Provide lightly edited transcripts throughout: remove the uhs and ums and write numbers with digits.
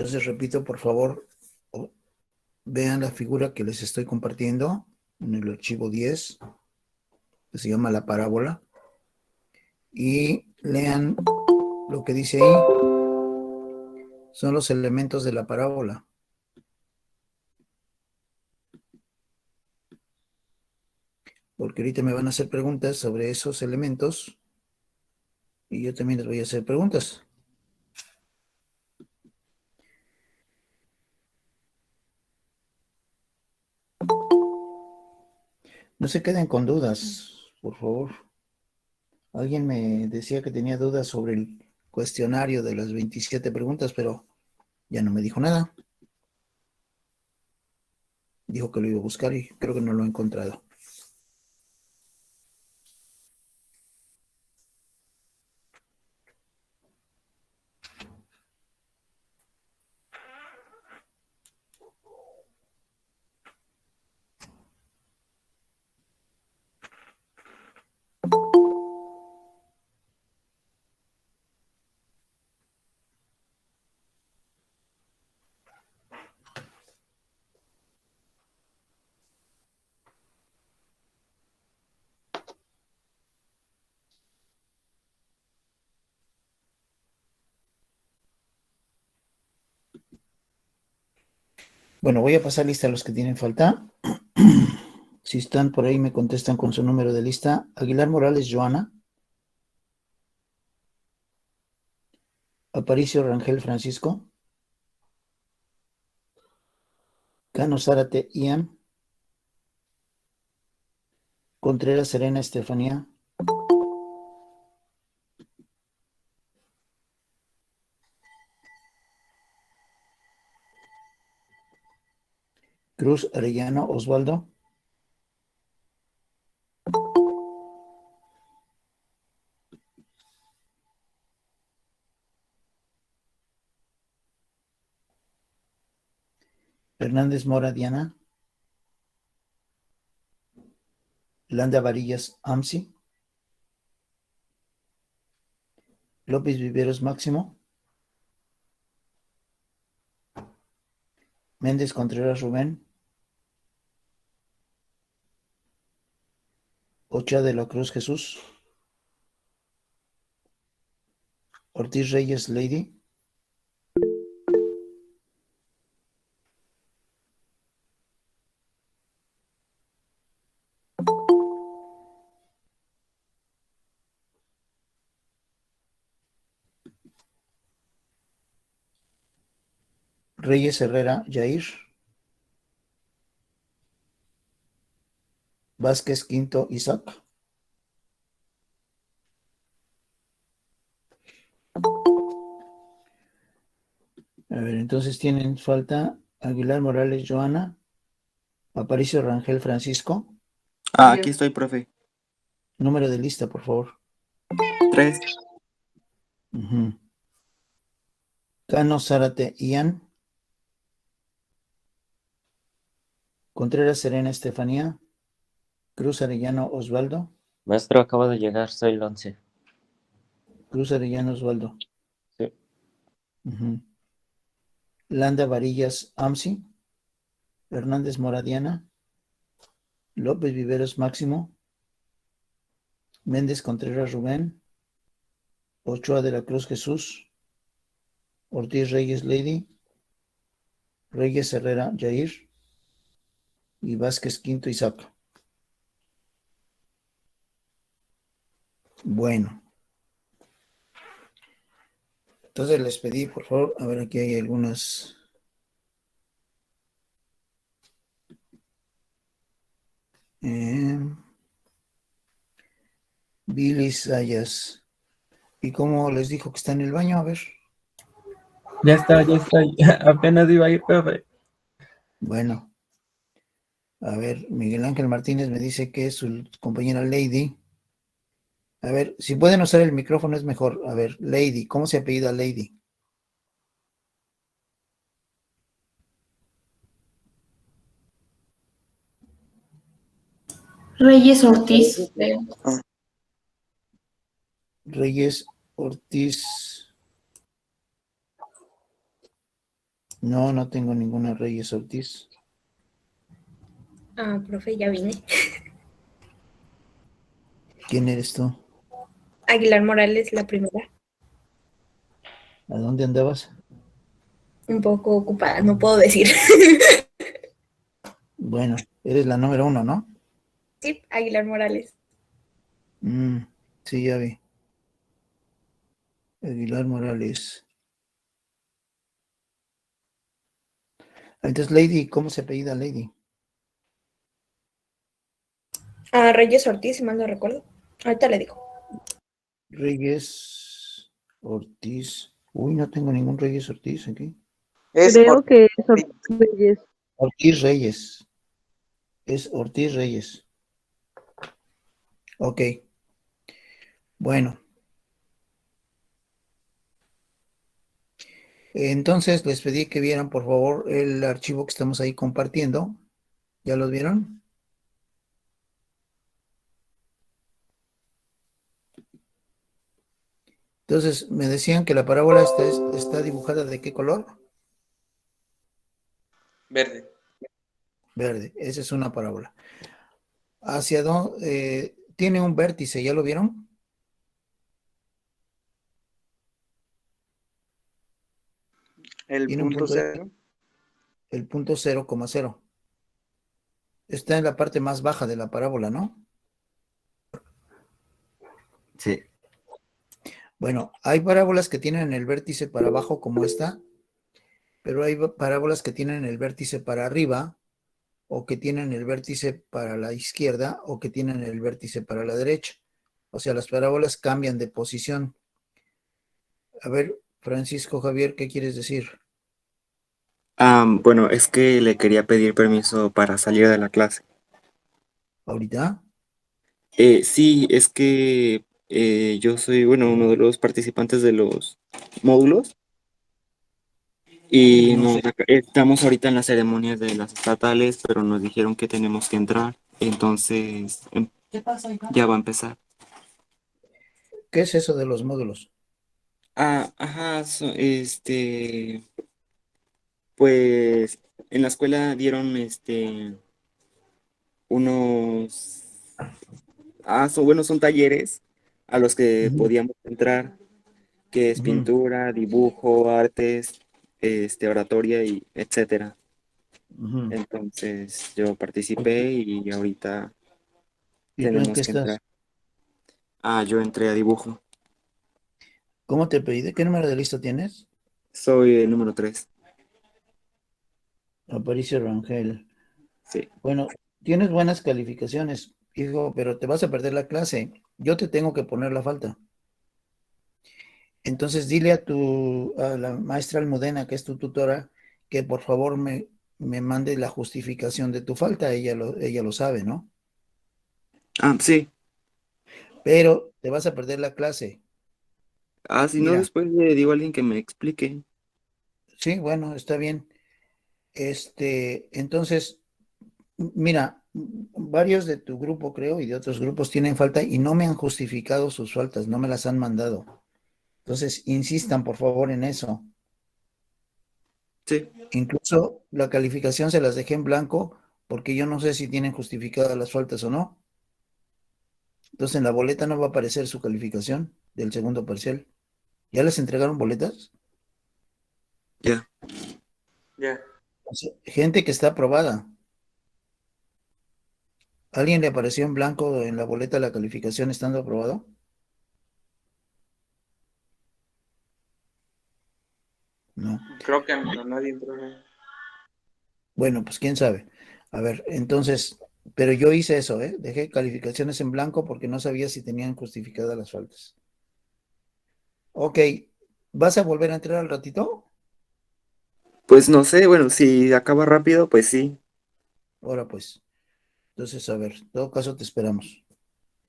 Entonces, repito, por favor, vean la figura que les estoy compartiendo en el archivo 10, que se llama la parábola, y lean lo que dice ahí. Son los elementos de la parábola. Porque ahorita me van a hacer preguntas sobre esos elementos y yo también les voy a hacer preguntas. No se queden con dudas, por favor. Alguien me decía que tenía dudas sobre el cuestionario de las 27 preguntas, pero ya no me dijo nada. Dijo que lo iba a buscar y creo que no lo he encontrado. Bueno, voy a pasar lista a los que tienen falta. Si están por ahí, me contestan con su número de lista. Aguilar Morales, Joana. Aparicio Rangel Francisco. Cano Zárate, Ian. Contreras Serena Estefanía. Cruz Arellano Osvaldo. Hernández Mora Diana. Landa Varillas Amsi. López Viveros Máximo. Méndez Contreras Rubén. Ochoa de la Cruz Jesús. Ortiz Reyes Lady. Reyes Herrera Jair. Vázquez Quinto Isaac. A ver, entonces tienen falta Aguilar Morales Joana. Aparicio Rangel Francisco. Aquí estoy, profe. Número de lista, por favor. 3. Cano Zárate Ian. Contreras Serena Estefanía. Cruz Arellano Osvaldo. Maestro, acabo de llegar, soy el 11. Cruz Arellano Osvaldo. Sí. Landa Varillas Amsi. Hernández Moradiana. López Viveros Máximo. Méndez Contreras Rubén. Ochoa de la Cruz Jesús. Ortiz Reyes Lady. Reyes Herrera Jair. Y Vázquez Quinto Isaac. Bueno. Entonces les pedí, por favor, a ver, aquí hay algunas. Billy Sayas. ¿Y cómo les dijo que está en el baño? A ver. Ya está. Apenas iba a ir, profe. Bueno. A ver, Miguel Ángel Martínez me dice que es su compañera Lady. A ver, si pueden usar el micrófono es mejor. A ver, Lady, ¿cómo se apellida Lady? Reyes Ortiz. Reyes Ortiz. No, no tengo ninguna Reyes Ortiz. Ah, profe, ya vine. ¿Quién eres tú? Aguilar Morales, la primera. ¿A dónde andabas? Un poco ocupada, no puedo decir. Bueno, eres la número 1, ¿no? Sí, Aguilar Morales. Sí, ya vi. Aguilar Morales. Entonces, Lady, ¿cómo se apellida Lady? Ah, Reyes Ortiz, si mal no recuerdo. Ahorita le digo. Reyes Ortiz. Uy, no tengo ningún Reyes Ortiz aquí. Es Creo que es Ortiz Reyes. Ortiz Reyes. Es Ortiz Reyes. Ok. Bueno. Entonces les pedí que vieran, por favor, el archivo que estamos ahí compartiendo. ¿Ya los vieron? Entonces, me decían que la parábola está dibujada ¿de qué color? verde. Verde. Esa es una parábola. ¿Hacia dónde? Tiene un vértice, ¿ya lo vieron? El Tiene un punto punto, cero. el punto 0,0. Está en la parte más baja de la parábola, ¿no? Sí. Bueno, hay parábolas que tienen el vértice para abajo como esta, pero hay parábolas que tienen el vértice para arriba, o que tienen el vértice para la izquierda, o que tienen el vértice para la derecha. O sea, las parábolas cambian de posición. A ver, Francisco Javier, ¿qué quieres decir? Bueno, es que le quería pedir permiso para salir de la clase. ¿Ahorita? Sí, es que yo soy, bueno, uno de los participantes de los módulos y Ujú. estamos ahorita en las ceremonias de las estatales, pero nos dijeron que tenemos que entrar, entonces ya va a empezar. ¿Qué es eso de los módulos? Ajá, pues en la escuela dieron unos, son talleres a los que Ujú, podíamos entrar, que es ujú, pintura, dibujo, artes, oratoria y etcétera. ujú. Entonces yo participé y ahorita ¿Y tú en qué tenemos que estás? entrar. Yo entré a dibujo. ¿Cómo te pedí? ¿Qué número de lista tienes? Soy el número 3. Aparicio Rangel. Sí. Bueno, tienes buenas calificaciones, hijo, pero te vas a perder la clase. Yo te tengo que poner la falta. Entonces dile a la maestra Almudena, que es tu tutora, que por favor me mande la justificación de tu falta. Ella lo sabe, ¿no? Sí. Pero te vas a perder la clase. Si no, Mira, después le digo a alguien que me explique. sí, bueno, está bien. Entonces, mira, varios de tu grupo, creo, y de otros grupos tienen falta y no me han justificado sus faltas, no me las han mandado. Entonces, insistan, por favor, en eso. Sí. Incluso la calificación se las dejé en blanco porque yo no sé si tienen justificadas las faltas o no. Entonces, en la boleta no va a aparecer su calificación del segundo parcial. ¿Ya les entregaron boletas? Ya. Ya. O sea, gente que está aprobada. ¿Alguien le apareció en blanco en la boleta la calificación estando aprobado? No. Creo que a nadie entró. Bueno, pues quién sabe. A ver, entonces, pero yo hice eso, ¿eh? Dejé calificaciones en blanco porque no sabía si tenían justificadas las faltas. Ok, ¿vas a volver a entrar al ratito? Pues no sé, bueno, si acaba rápido, pues sí. Ahora pues, entonces, a ver, en todo caso te esperamos.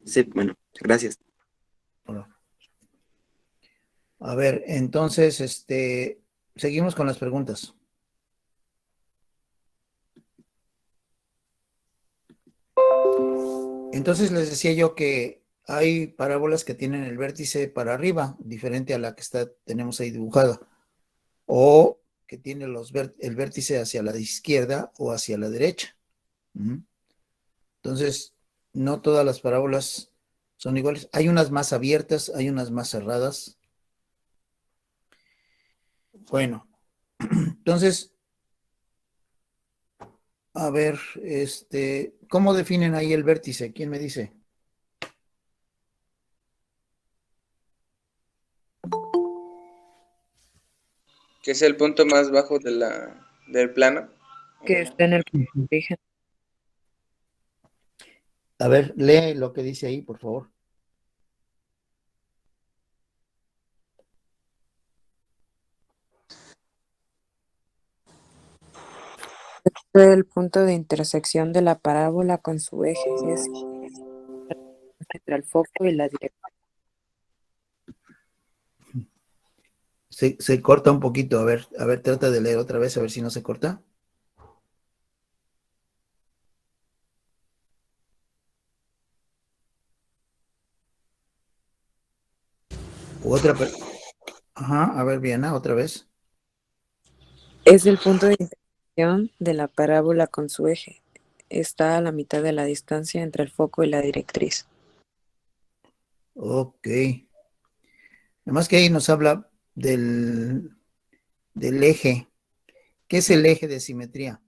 Sí, bueno, gracias. Ahora. A ver, entonces, seguimos con las preguntas. Entonces les decía yo que hay parábolas que tienen el vértice para arriba, diferente a la que tenemos ahí dibujada, o que tiene el vértice hacia la izquierda o hacia la derecha. Entonces, no todas las parábolas son iguales. Hay unas más abiertas, hay unas más cerradas. Bueno, entonces, a ver, ¿cómo definen ahí el vértice? ¿Quién me dice? Que es el punto más bajo del plano. Que está en el origen. A ver, lee lo que dice ahí, por favor. El punto de intersección de la parábola con su eje es entre el foco y la dirección. Se corta un poquito. A ver, trata de leer otra vez, a ver si no se corta. Ajá, a ver, Viana, otra vez. Es el punto de intersección de la parábola con su eje. Está a la mitad de la distancia entre el foco y la directriz. Ok. Además que ahí nos habla del eje. ¿Qué es el eje de simetría?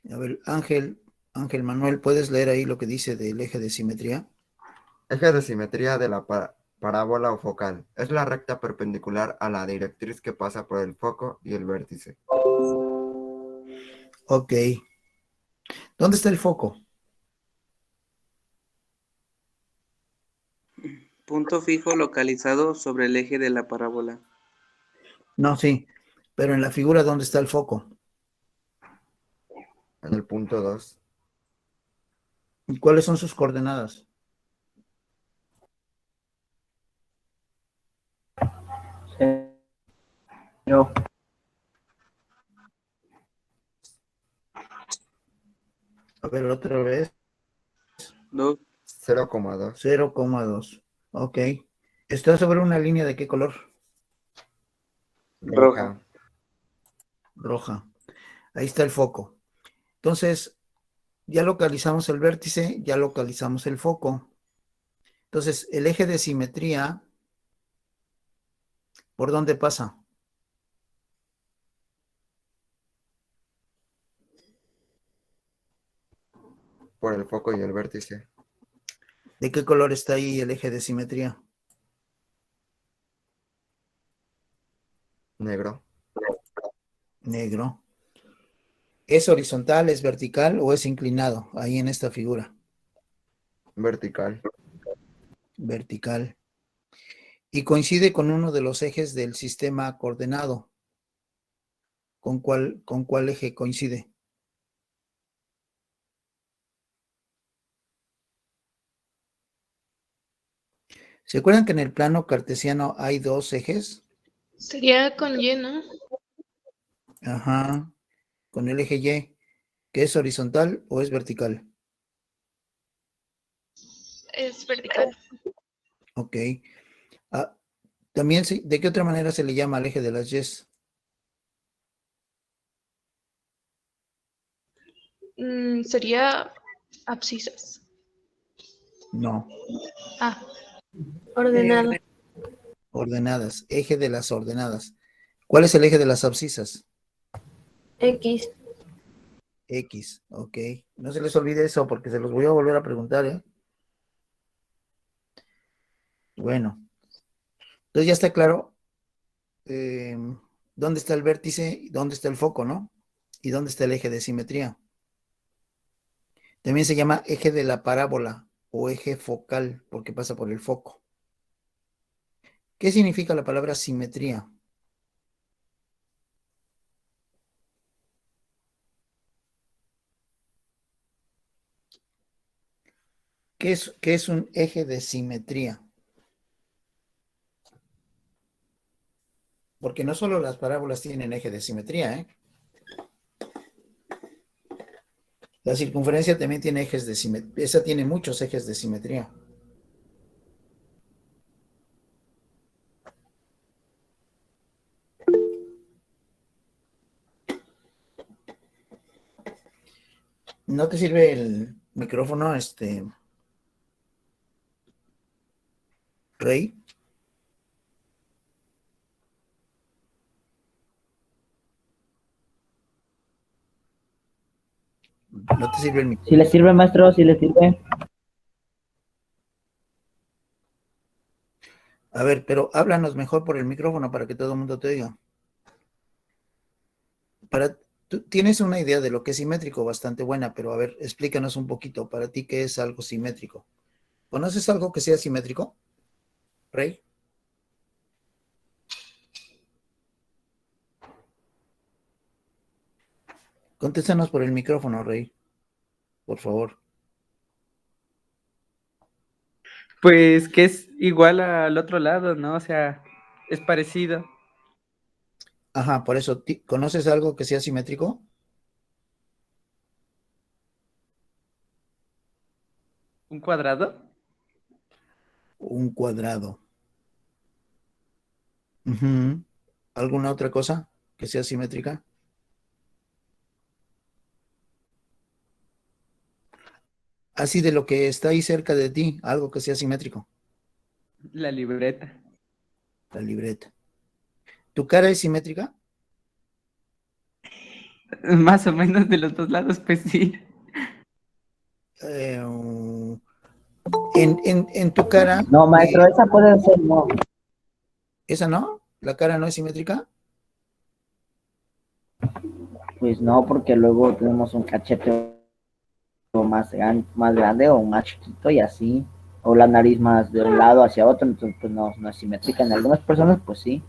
A ver, Ángel Manuel, ¿puedes leer ahí lo que dice del eje de simetría? Eje de simetría de la parábola o focal. Es la recta perpendicular a la directriz que pasa por el foco y el vértice. Ok. ¿Dónde está el foco? Punto fijo localizado sobre el eje de la parábola. No, sí. Pero en la figura, ¿dónde está el foco? En el punto 2. ¿Y cuáles son sus coordenadas? Cero. A ver, otra vez. 2. 0,2. 0,2. Ok. ¿Está sobre una línea de qué color? Roja. Roja. Ahí está el foco. Entonces, ya localizamos el vértice, ya localizamos el foco. Entonces, el eje de simetría, ¿por dónde pasa? Por el foco y el vértice. ¿De qué color está ahí el eje de simetría? Negro. Negro. ¿Es horizontal, es vertical o es inclinado ahí en esta figura? Vertical. Vertical. Y coincide con uno de los ejes del sistema coordenado. ¿Con cuál eje coincide? ¿Se acuerdan que en el plano cartesiano hay dos ejes? Sería con Y, ¿no? Ajá. Con el eje Y, ¿que es horizontal o es vertical? Es vertical. Ok. Ah, también, ¿de qué otra manera se le llama al eje de las Ys? Sería abscisas. No, Ah, ordenado. ordenadas. Eje de las ordenadas. ¿Cuál es el eje de las abscisas? X. X, ok. No se les olvide eso porque se los voy a volver a preguntar, ¿eh? Bueno, entonces ya está claro dónde está el vértice, dónde está el foco, ¿no? Y dónde está el eje de simetría. También se llama eje de la parábola o eje focal porque pasa por el foco. ¿Qué significa la palabra simetría? ¿Qué es un eje de simetría? Porque no solo las parábolas tienen eje de simetría, ¿eh? La circunferencia también tiene ejes de simetría. Esa tiene muchos ejes de simetría. ¿No te sirve el micrófono, Rey? ¿No te sirve el Si micrófono? le sirve, maestro, si le sirve. A ver, pero háblanos mejor por el micrófono para que todo el mundo te oiga. Tú tienes una idea de lo que es simétrico bastante buena, pero a ver, explícanos un poquito para ti qué es algo simétrico. ¿Conoces algo que sea simétrico, Rey? Contéstanos por el micrófono, Rey, por favor. Pues que es igual al otro lado, ¿no? O sea, es parecido. Ajá, por eso, ¿conoces algo que sea simétrico? ¿Un cuadrado? Un cuadrado. Ujú. ¿Alguna otra cosa que sea simétrica? Así de lo que está ahí cerca de ti, algo que sea simétrico. La libreta. La libreta. ¿Tu cara es simétrica? Más o menos de los dos lados, pues sí. Eh, en tu cara, No, maestro, esa puede ser no. ¿esa no? ¿La cara no es simétrica? Pues no, porque luego tenemos un cachete más grande o más chiquito y así. O la nariz más de un lado hacia otro, entonces pues no es simétrica. En algunas personas, pues sí.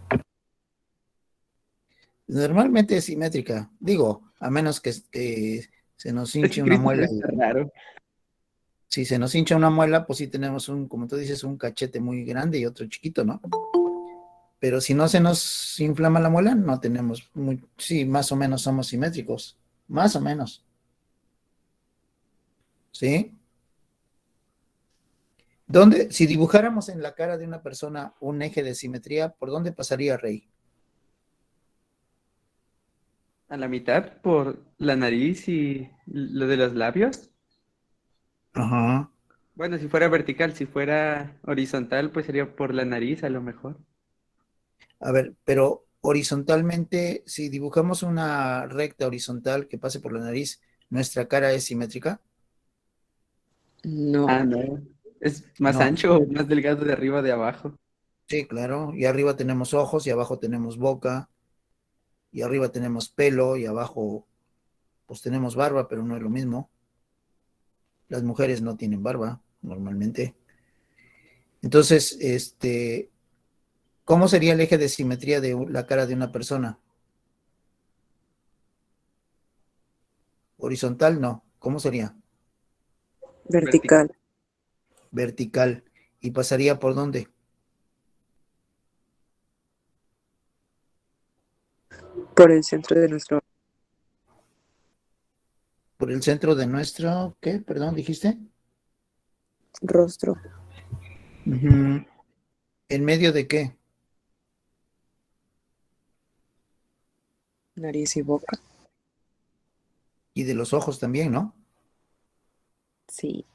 Normalmente es simétrica. Digo, a menos que se nos Es hinche que una Christopher muela. está raro. Si se nos hincha una muela, pues sí tenemos como tú dices, un cachete muy grande y otro chiquito, ¿no? Pero si no se nos inflama la muela, no tenemos sí, más o menos somos simétricos. Más o menos. ¿Sí? Si dibujáramos en la cara de una persona un eje de simetría, ¿por dónde pasaría, Rey? A la mitad por la nariz y lo de los labios. Ajá. Bueno, si fuera vertical, si fuera horizontal, pues sería por la nariz a lo mejor. A ver, pero horizontalmente, si dibujamos una recta horizontal que pase por la nariz, ¿nuestra cara es simétrica? No, Ah, no. Es más No. ancho o más delgado de arriba o de abajo. Sí, claro. Y arriba tenemos ojos y abajo tenemos boca y arriba tenemos pelo y abajo pues tenemos barba, pero no es lo mismo. Las mujeres no tienen barba normalmente. Entonces, ¿cómo sería el eje de simetría de la cara de una persona? Horizontal, no. ¿Cómo sería? vertical, Vertical. ¿Y pasaría por dónde? por el centro de nuestro Por el centro de nuestro, ¿qué? Perdón, dijiste. rostro, Ujú. ¿En medio de qué? nariz y boca. Y de los ojos también, ¿no? Sí,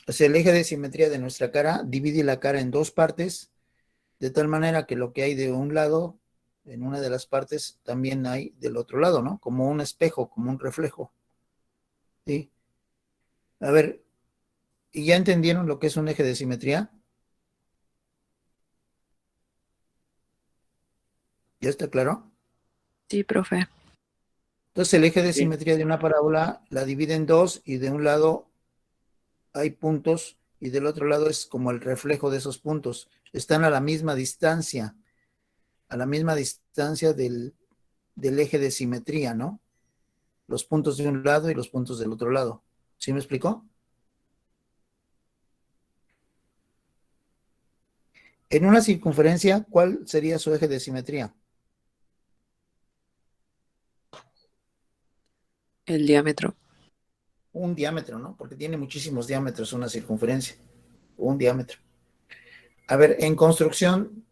O sea, el eje de simetría de nuestra cara divide la cara en dos partes, de tal manera que lo que hay de un lado, en una de las partes, también hay del otro lado, ¿no? Como un espejo, como un reflejo. ¿Sí? A ver, ¿y ya entendieron lo que es un eje de simetría? ¿Ya está claro? sí, profe. Entonces el eje de Sí. simetría de una parábola la divide en dos y de un lado hay puntos y del otro lado es como el reflejo de esos puntos. Están a la misma distancia del eje de simetría, ¿no? Los puntos de un lado y los puntos del otro lado. ¿Sí me explicó? En una circunferencia, ¿cuál sería su eje de simetría? El diámetro. Un diámetro, ¿no? Porque tiene muchísimos diámetros una circunferencia. Un diámetro. A ver, en construcción,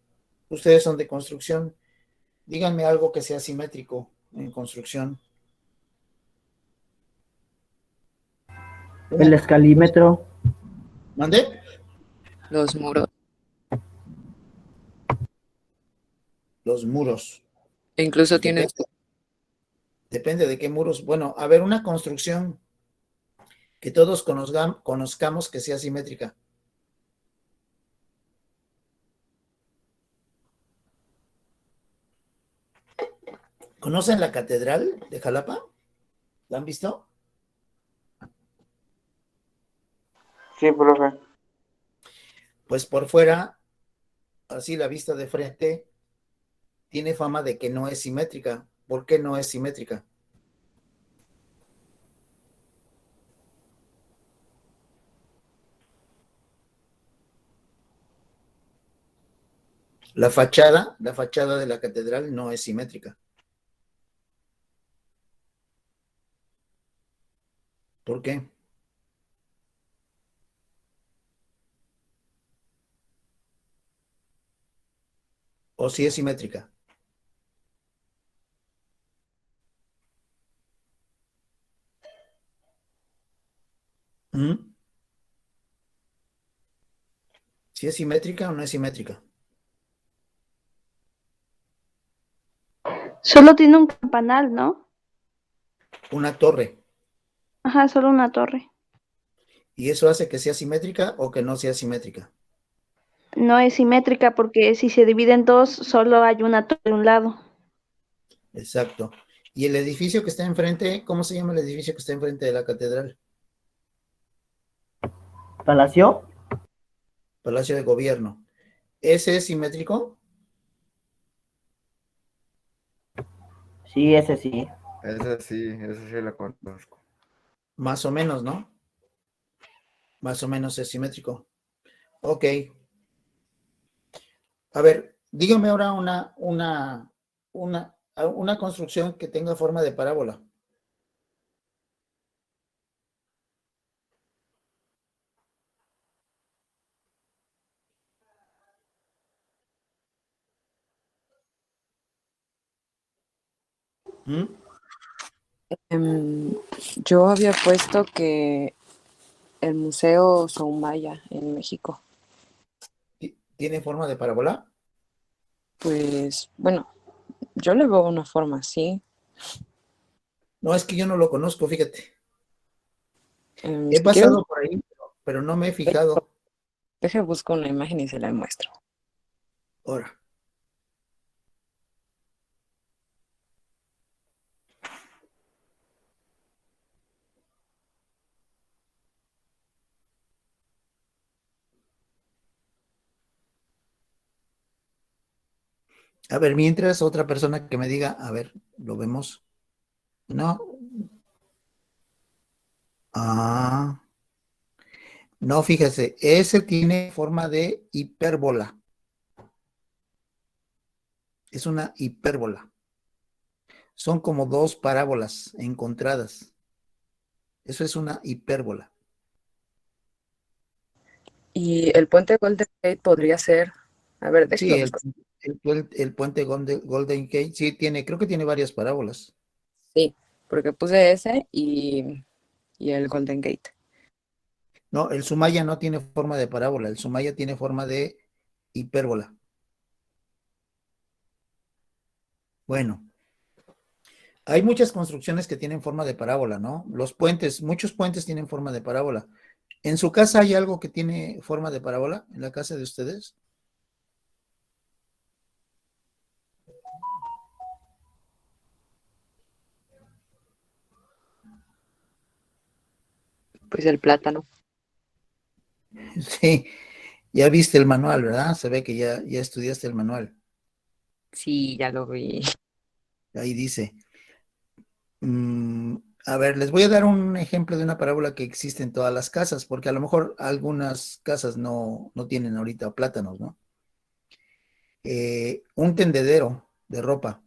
ustedes son de construcción, díganme algo que sea simétrico en construcción. El escalímetro. ¿Mande? Los muros. Los muros. E incluso Pues tiene depende de qué muros. Bueno, a ver, una construcción que todos conozcamos que sea simétrica. ¿Conocen la Catedral de Jalapa? ¿La han visto? Sí, profe. Pues por fuera, así la vista de frente, tiene fama de que no es simétrica. ¿Por qué no es simétrica? La fachada de la catedral no es simétrica. ¿Por qué? ¿O si es simétrica? ¿Mm? ¿Si es simétrica o no es simétrica? Solo tiene un campanal, ¿no? Una torre. Ajá, solo una torre. ¿Y eso hace que sea simétrica o que no sea simétrica? No es simétrica porque si se divide en dos, solo hay una torre de un lado. Exacto. ¿Y el edificio que está enfrente, cómo se llama el edificio que está enfrente de la catedral? ¿Palacio? Palacio de Gobierno. ¿Ese es simétrico? Sí, ese sí. Ese sí lo conozco. Más o menos, ¿no? Más o menos es simétrico. Ok. A ver, dígame ahora una construcción que tenga forma de parábola. ¿Mm? Em, yo había puesto que el Museo Soumaya en México. ¿Tiene forma de parábola? Pues bueno, yo le veo una forma así. No, es que yo no lo conozco, fíjate. He Si quieres, pasado por ahí, pero no me he fijado. deje busco una imagen y se la muestro. Ahora, a ver, mientras otra persona que me diga, a ver, lo vemos. No. Ah, no, fíjese, ese tiene forma de hipérbola. Es una hipérbola. Son como dos parábolas encontradas. Eso es una hipérbola. Y el puente Golden Gate podría ser, a ver, Sí, déjelo buscar. el puente Golden Gate, sí, creo que tiene varias parábolas. Sí, porque puse ese y el Golden Gate. No, el Sumaya no tiene forma de parábola, el Sumaya tiene forma de hipérbola. Bueno, hay muchas construcciones que tienen forma de parábola, ¿no? Los puentes, muchos puentes tienen forma de parábola. ¿En su casa hay algo que tiene forma de parábola? ¿En la casa de ustedes? Pues el plátano. Sí, ya viste el manual, ¿verdad? Se ve que ya estudiaste el manual. Sí, ya lo vi. Ahí dice. A ver, les voy a dar un ejemplo de una parábola que existe en todas las casas, porque a lo mejor algunas casas no tienen ahorita plátanos, ¿no? Un tendedero de ropa,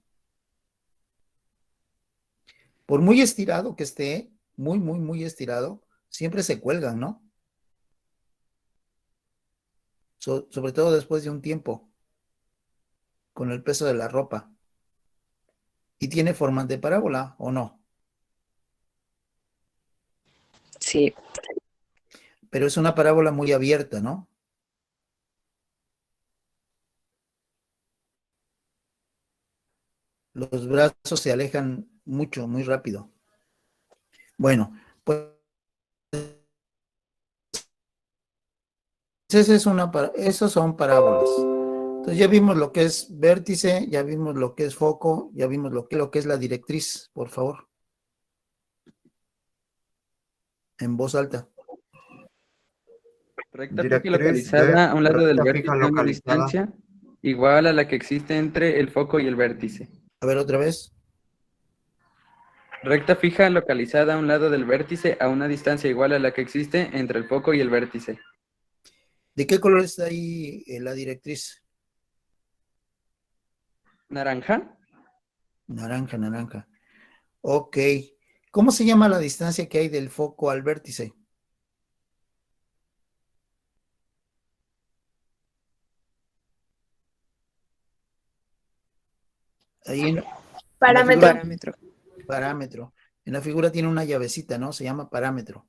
por muy estirado que esté, muy estirado, siempre se cuelgan, ¿no? Sobre todo después de un tiempo, con el peso de la ropa. ¿Y tiene forma de parábola o no? Sí, pero es una parábola muy abierta, ¿no? Los brazos se alejan mucho, muy rápido. Bueno, pues esos son parábolas. Entonces ya vimos lo que es vértice, ya vimos lo que es foco, ya vimos lo que es la directriz, por favor. En voz alta. Recta fija Directriz localizada a un lado del recta vértice fija a una localizada. distancia igual a la que existe entre el foco y el vértice. A ver, otra vez. Recta fija localizada a un lado del vértice a una distancia igual a la que existe entre el foco y el vértice. ¿De qué color está ahí la directriz? ¿Naranja? Naranja, naranja. Ok. ¿Cómo se llama la distancia que hay del foco al vértice? Ahí en la Parámetro. figura, Parámetro. parámetro. En la figura tiene una llavecita, ¿no? Se llama parámetro.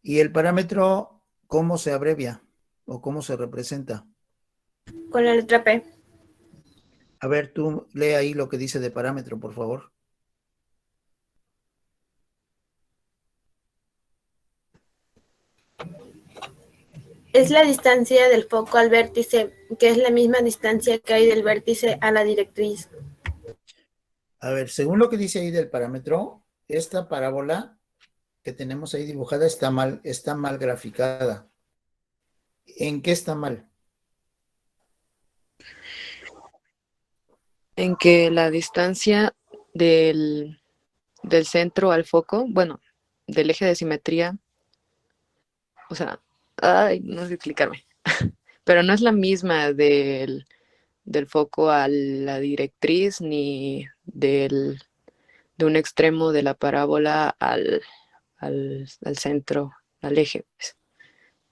¿Y el parámetro cómo se abrevia o cómo se representa? Con la letra P. A ver, tú lee ahí lo que dice de parámetro, por favor. Es la distancia del foco al vértice, que es la misma distancia que hay del vértice a la directriz. A ver, según lo que dice ahí del parámetro, esta parábola que tenemos ahí dibujada está mal graficada. ¿En qué está mal? En que la distancia del centro al foco, bueno, del eje de simetría, o sea, ay, no sé explicarme, pero no es la misma del foco a la directriz ni de un extremo de la parábola al centro, al eje. Pues.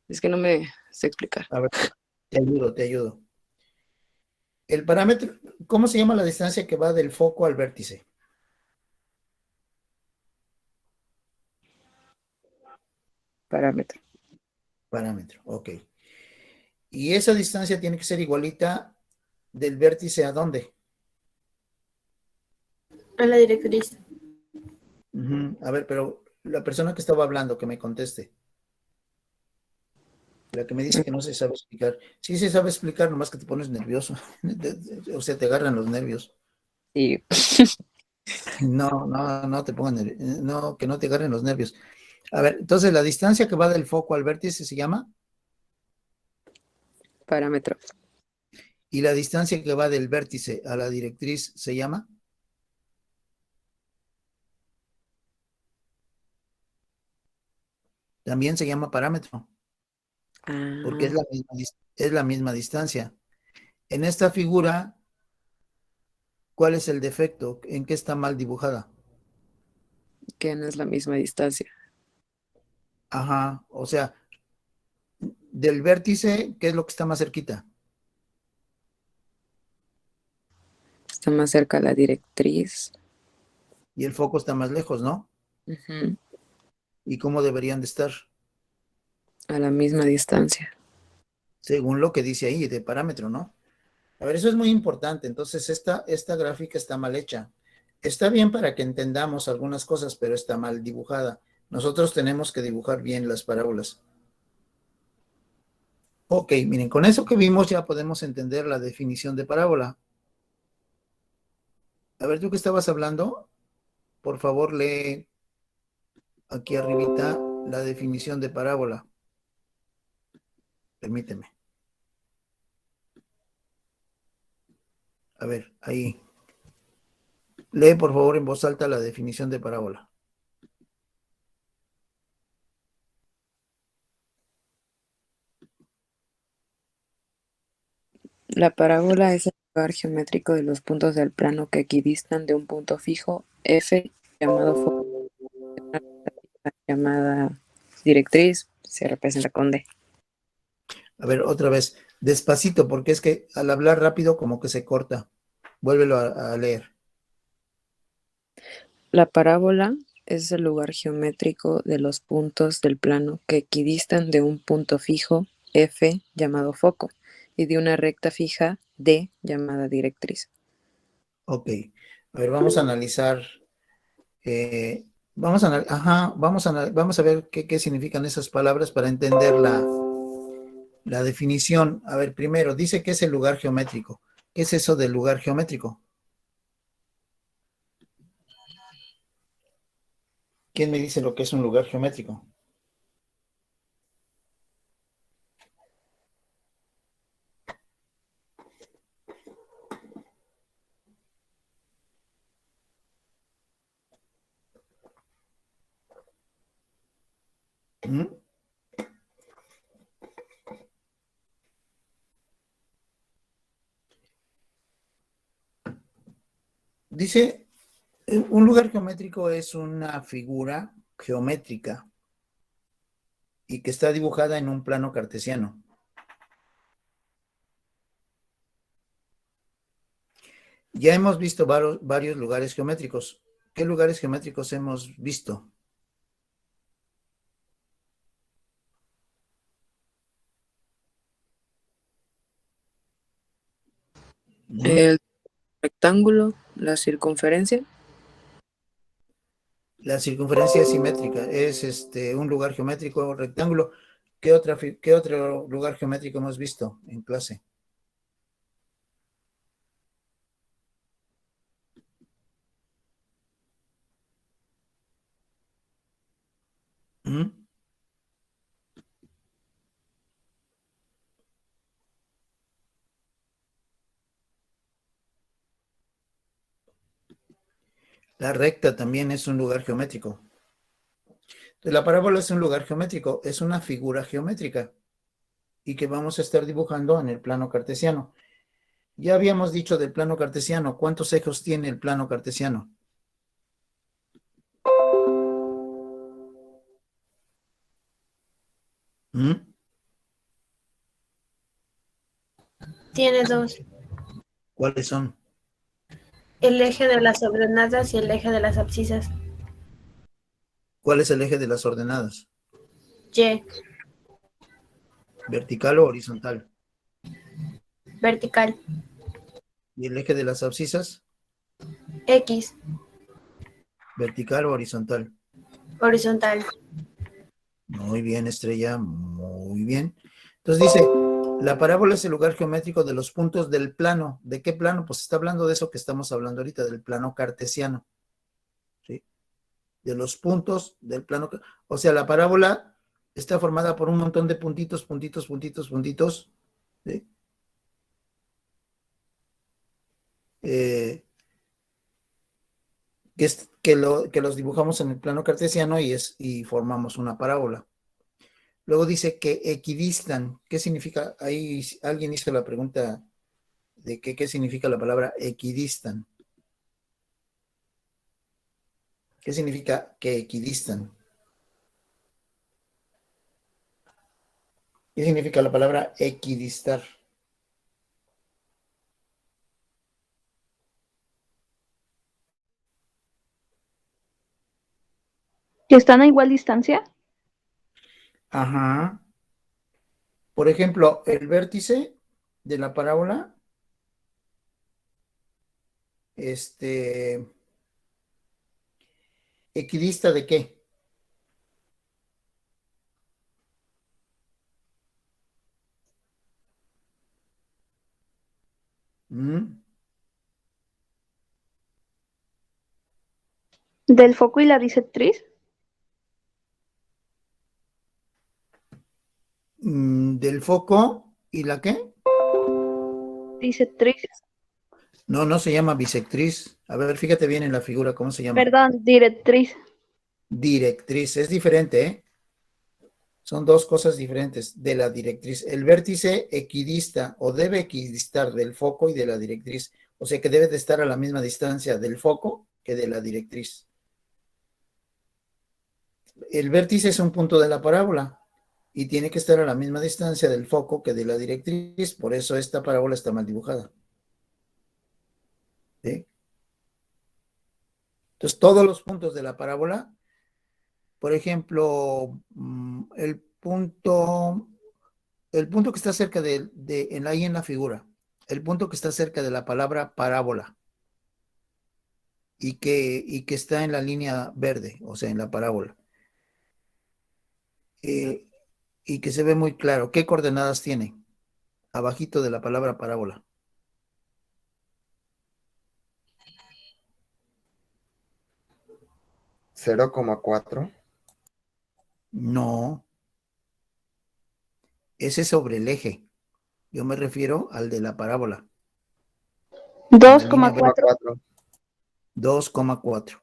Es que no me sé explicar. A ver, te ayudo. El parámetro, ¿cómo se llama la distancia que va del foco al vértice? Parámetro. Parámetro, ok. Y esa distancia tiene que ser igualita del vértice a dónde? A la directriz. A ver, pero la persona que estaba hablando, que me conteste. La que me dice que no se sabe explicar. Sí se sabe explicar, nomás que te pones nervioso. O sea, te agarran los nervios. Sí. No te pongan nervioso. No, que no te agarren los nervios. A ver, entonces la distancia que va del foco al vértice se llama. Parámetro. Y la distancia que va del vértice a la directriz se llama. También se llama parámetro. Porque es la misma distancia. En esta figura, ¿cuál es el defecto? ¿En qué está mal dibujada? Que no es la misma distancia. Ajá, o sea, del vértice, ¿qué es lo que está más cerquita? Está más cerca la directriz. Y el foco está más lejos, ¿no? Uh-huh. ¿Y cómo deberían de estar? A la misma distancia. Según lo que dice ahí de parámetro, ¿no? A ver, eso es muy importante. Entonces, esta gráfica está mal hecha. Está bien para que entendamos algunas cosas, pero está mal dibujada. Nosotros tenemos que dibujar bien las parábolas. Ok, miren, con eso que vimos ya podemos entender la definición de parábola. A ver, tú que estabas hablando, por favor lee aquí arribita la definición de parábola. Permíteme. A ver, ahí. Lee por favor en voz alta la definición de parábola. La parábola es el lugar geométrico de los puntos del plano que equidistan de un punto fijo, F, llamado foco, llamada directriz, se representa con D. A ver, otra vez, despacito, porque es que al hablar rápido como que se corta. Vuélvelo a leer. La parábola es el lugar geométrico de los puntos del plano que equidistan de un punto fijo, F, llamado foco, y de una recta fija, D, llamada directriz. Ok. A ver, vamos a analizar. Vamos a ver qué significan esas palabras para entender la definición. A ver, primero, dice que es el lugar geométrico. ¿Qué es eso del lugar geométrico? ¿Quién me dice lo que es un lugar geométrico? ¿Mm? Dice, un lugar geométrico es una figura geométrica y que está dibujada en un plano cartesiano. Ya hemos visto varios lugares geométricos. ¿Qué lugares geométricos hemos visto? El rectángulo, la circunferencia. La circunferencia es simétrica, es un lugar geométrico rectángulo. ¿Qué otro lugar geométrico hemos visto en clase? ¿Mm? La recta también es un lugar geométrico. Entonces, la parábola es un lugar geométrico, es una figura geométrica y que vamos a estar dibujando en el plano cartesiano. Ya habíamos dicho del plano cartesiano. ¿Cuántos ejes tiene el plano cartesiano? ¿Mm? Tiene dos, ¿Cuáles son? el eje de las ordenadas y el eje de las abscisas. ¿Cuál es el eje de las ordenadas? Y, ¿Vertical o horizontal? vertical. ¿Y el eje de las abscisas? X, ¿Vertical o horizontal? horizontal. Muy bien, Estrella, muy bien. Entonces dice, la parábola es el lugar geométrico de los puntos del plano. ¿De qué plano? Pues está hablando de eso que estamos hablando ahorita, del plano cartesiano. ¿Sí? De los puntos del plano. O sea, la parábola está formada por un montón de puntitos, puntitos, puntitos, puntitos. ¿Sí? Que los dibujamos en el plano cartesiano y formamos una parábola. Luego dice que equidistan. ¿Qué significa? Ahí alguien hizo la pregunta de qué significa la palabra equidistan. ¿Qué significa que equidistan? ¿Qué significa la palabra equidistar? ¿Que están a igual distancia? Ajá. Por ejemplo, el vértice de la parábola, ¿equidista de qué? ¿Mm? ¿Del foco y la disectriz? ¿Del foco y la qué? Disectriz. No, no se llama bisectriz. A ver, fíjate bien en la figura, ¿cómo se llama? Perdón, directriz. Directriz, es diferente, ¿eh? Son dos cosas diferentes de la directriz. El vértice equidista o debe equidistar del foco y de la directriz. O sea que debe de estar a la misma distancia del foco que de la directriz. El vértice es un punto de la parábola y tiene que estar a la misma distancia del foco que de la directriz. Por eso esta parábola está mal dibujada. ¿Sí? Entonces, todos los puntos de la parábola, por ejemplo, el punto que está cerca ahí en la figura, el punto que está cerca de la palabra parábola y que está en la línea verde, o sea, en la parábola, eh, y que se ve muy claro, ¿qué coordenadas tiene? Abajito de la palabra parábola. ¿0,4? No, ese es sobre el eje. Yo me refiero al de la parábola. En la línea verde, 2,4. 4. 2,4.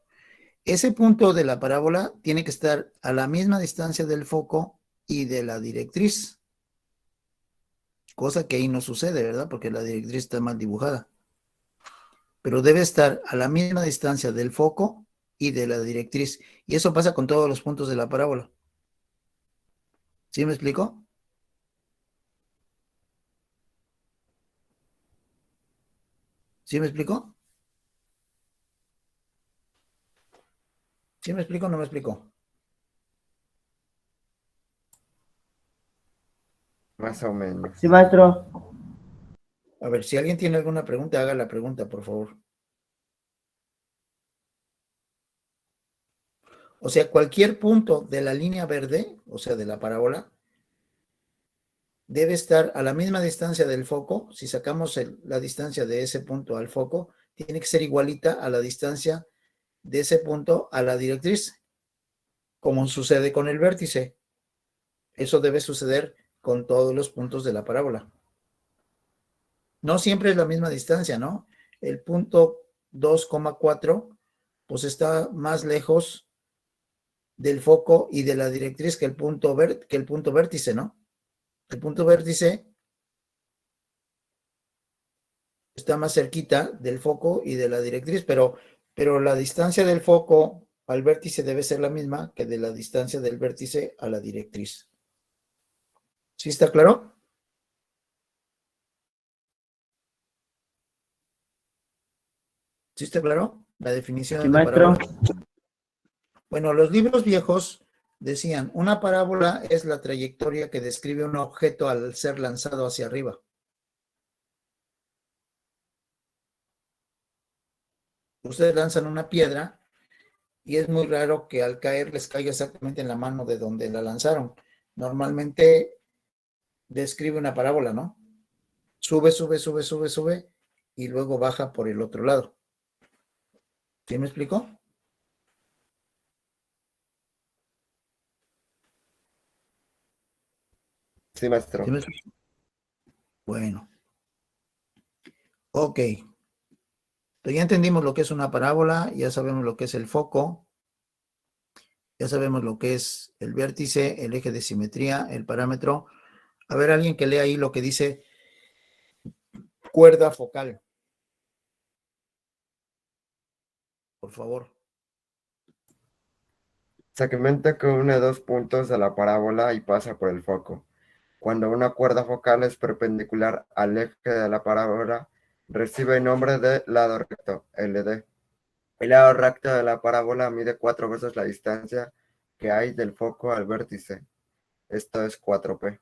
Ese punto de la parábola tiene que estar a la misma distancia del foco y de la directriz, cosa que ahí no sucede, ¿verdad? Porque la directriz está mal dibujada. Pero debe estar a la misma distancia del foco y de la directriz. Y eso pasa con todos los puntos de la parábola. ¿Sí me explico? ¿Sí me explico? ¿Sí me explico o no me explico? Más o menos. Sí, maestro. A ver, si alguien tiene alguna pregunta, haga la pregunta, por favor. O sea, cualquier punto de la línea verde, o sea, de la parábola, debe estar a la misma distancia del foco. Si sacamos la distancia de ese punto al foco, tiene que ser igualita a la distancia de ese punto a la directriz, como sucede con el vértice. Eso debe suceder con todos los puntos de la parábola. No siempre es la misma distancia, ¿no? El punto 2,4 pues está más lejos del foco y de la directriz que el punto vértice, ¿no? El punto vértice está más cerquita del foco y de la directriz, pero la distancia del foco al vértice debe ser la misma que de la distancia del vértice a la directriz. ¿Sí está claro? ¿Sí está claro? La definición Sí, de maestro. parábola. Bueno, los libros viejos decían, una parábola es la trayectoria que describe un objeto al ser lanzado hacia arriba. Ustedes lanzan una piedra y es muy raro que al caer les caiga exactamente en la mano de donde la lanzaron. Normalmente describe una parábola, ¿no? Sube, sube, sube, sube, sube y luego baja por el otro lado. ¿Sí me explico? Sí, maestro. ¿Sí me explico? Bueno, ok. Entonces ya entendimos lo que es una parábola, ya sabemos lo que es el foco, ya sabemos lo que es el vértice, el eje de simetría, el parámetro. A ver, alguien que lea ahí lo que dice cuerda focal, por favor. Segmento que une dos puntos de la parábola y pasa por el foco. Cuando una cuerda focal es perpendicular al eje de la parábola, recibe el nombre de lado recto, LD. El lado recto de la parábola mide 4 veces la distancia que hay del foco al vértice. Esto es 4P.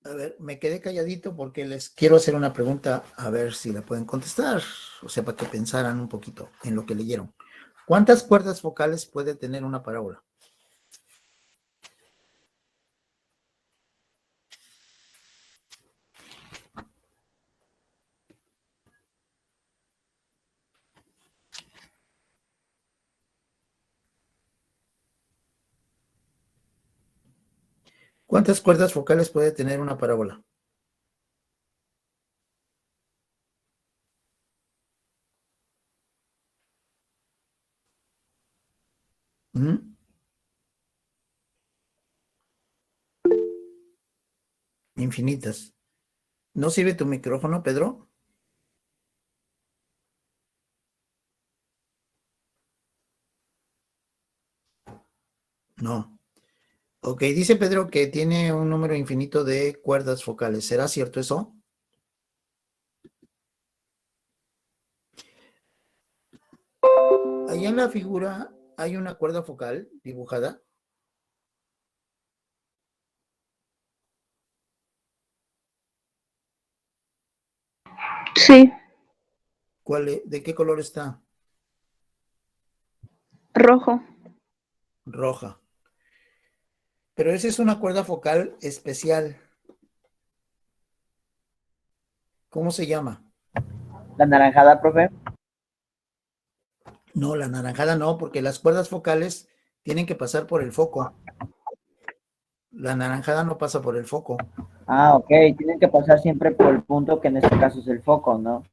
A ver, me quedé calladito porque les quiero hacer una pregunta, a ver si la pueden contestar, o sea, para que pensaran un poquito en lo que leyeron. ¿Cuántas cuerdas focales puede tener una parábola? ¿Cuántas cuerdas focales puede tener una parábola? ¿Mm? Infinitas. ¿No sirve tu micrófono, Pedro? No. Ok, dice Pedro que tiene un número infinito de cuerdas focales. ¿Será cierto eso? Allá en la figura hay una cuerda focal dibujada. Sí, ¿De qué color está? rojo. Roja. Pero esa es una cuerda focal especial. ¿Cómo se llama? La naranjada, profe. No, la naranjada no, porque las cuerdas focales tienen que pasar por el foco. La naranjada no pasa por el foco. Ah, ok. Tienen que pasar siempre por el punto que en este caso es el foco, ¿no?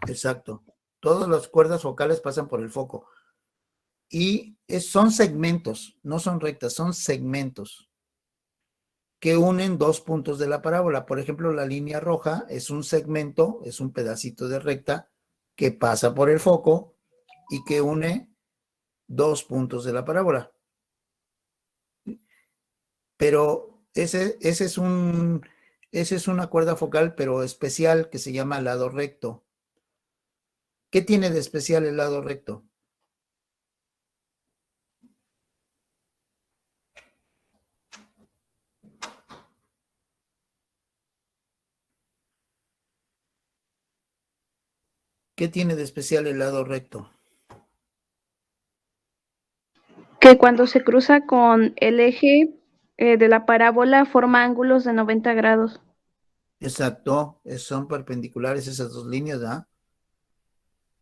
Exacto. Todas las cuerdas focales pasan por el foco. Y son segmentos, no son rectas, son segmentos que unen dos puntos de la parábola. Por ejemplo, la línea roja es un segmento, es un pedacito de recta que pasa por el foco y que une dos puntos de la parábola. Pero ese es una cuerda focal, pero especial, que se llama lado recto. ¿Qué tiene de especial el lado recto? ¿Qué tiene de especial el lado recto? Que cuando se cruza con el eje de la parábola forma ángulos de 90 grados. Exacto, son perpendiculares esas dos líneas, ¿verdad?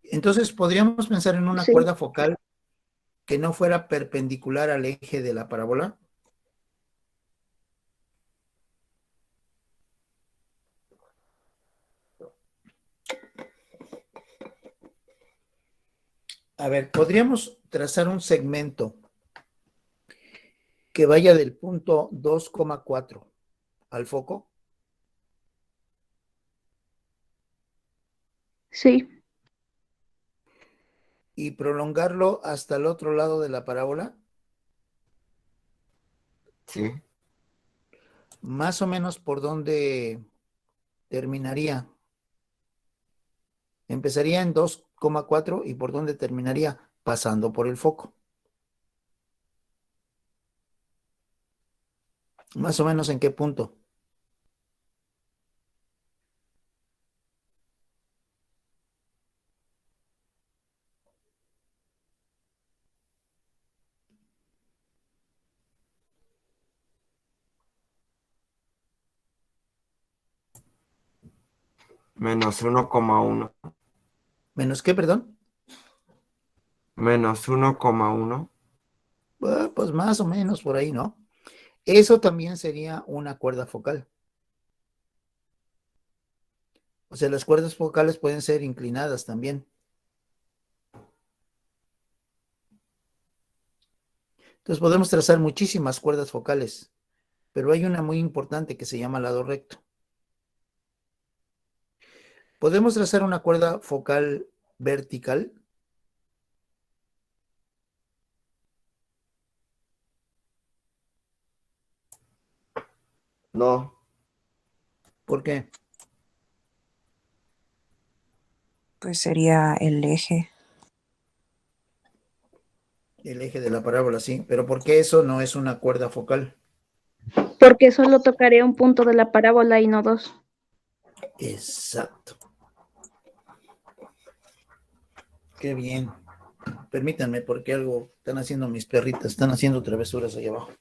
Entonces, podríamos pensar en una Sí. cuerda focal que no fuera perpendicular al eje de la parábola. A ver, podríamos trazar un segmento que vaya del punto 2,4 al foco. Sí, Y prolongarlo hasta el otro lado de la parábola, Sí. más o menos por donde terminaría. Empezaría en 2,4 y por donde terminaría, pasando por el foco. Más o menos en qué punto. Menos 1,1. ¿Menos qué, perdón? Menos 1,1. Pues más o menos por ahí, ¿no? Eso también sería una cuerda focal. O sea, las cuerdas focales pueden ser inclinadas también. Entonces podemos trazar muchísimas cuerdas focales, pero hay una muy importante que se llama lado recto. ¿Podemos trazar una cuerda focal vertical? No. ¿Por qué? Pues sería el eje. El eje de la parábola, sí. Pero ¿por qué eso no es una cuerda focal? Porque solo tocaré un punto de la parábola y no dos. Exacto. Qué bien. Permítanme, porque algo están haciendo mis perritas, están haciendo travesuras allá abajo.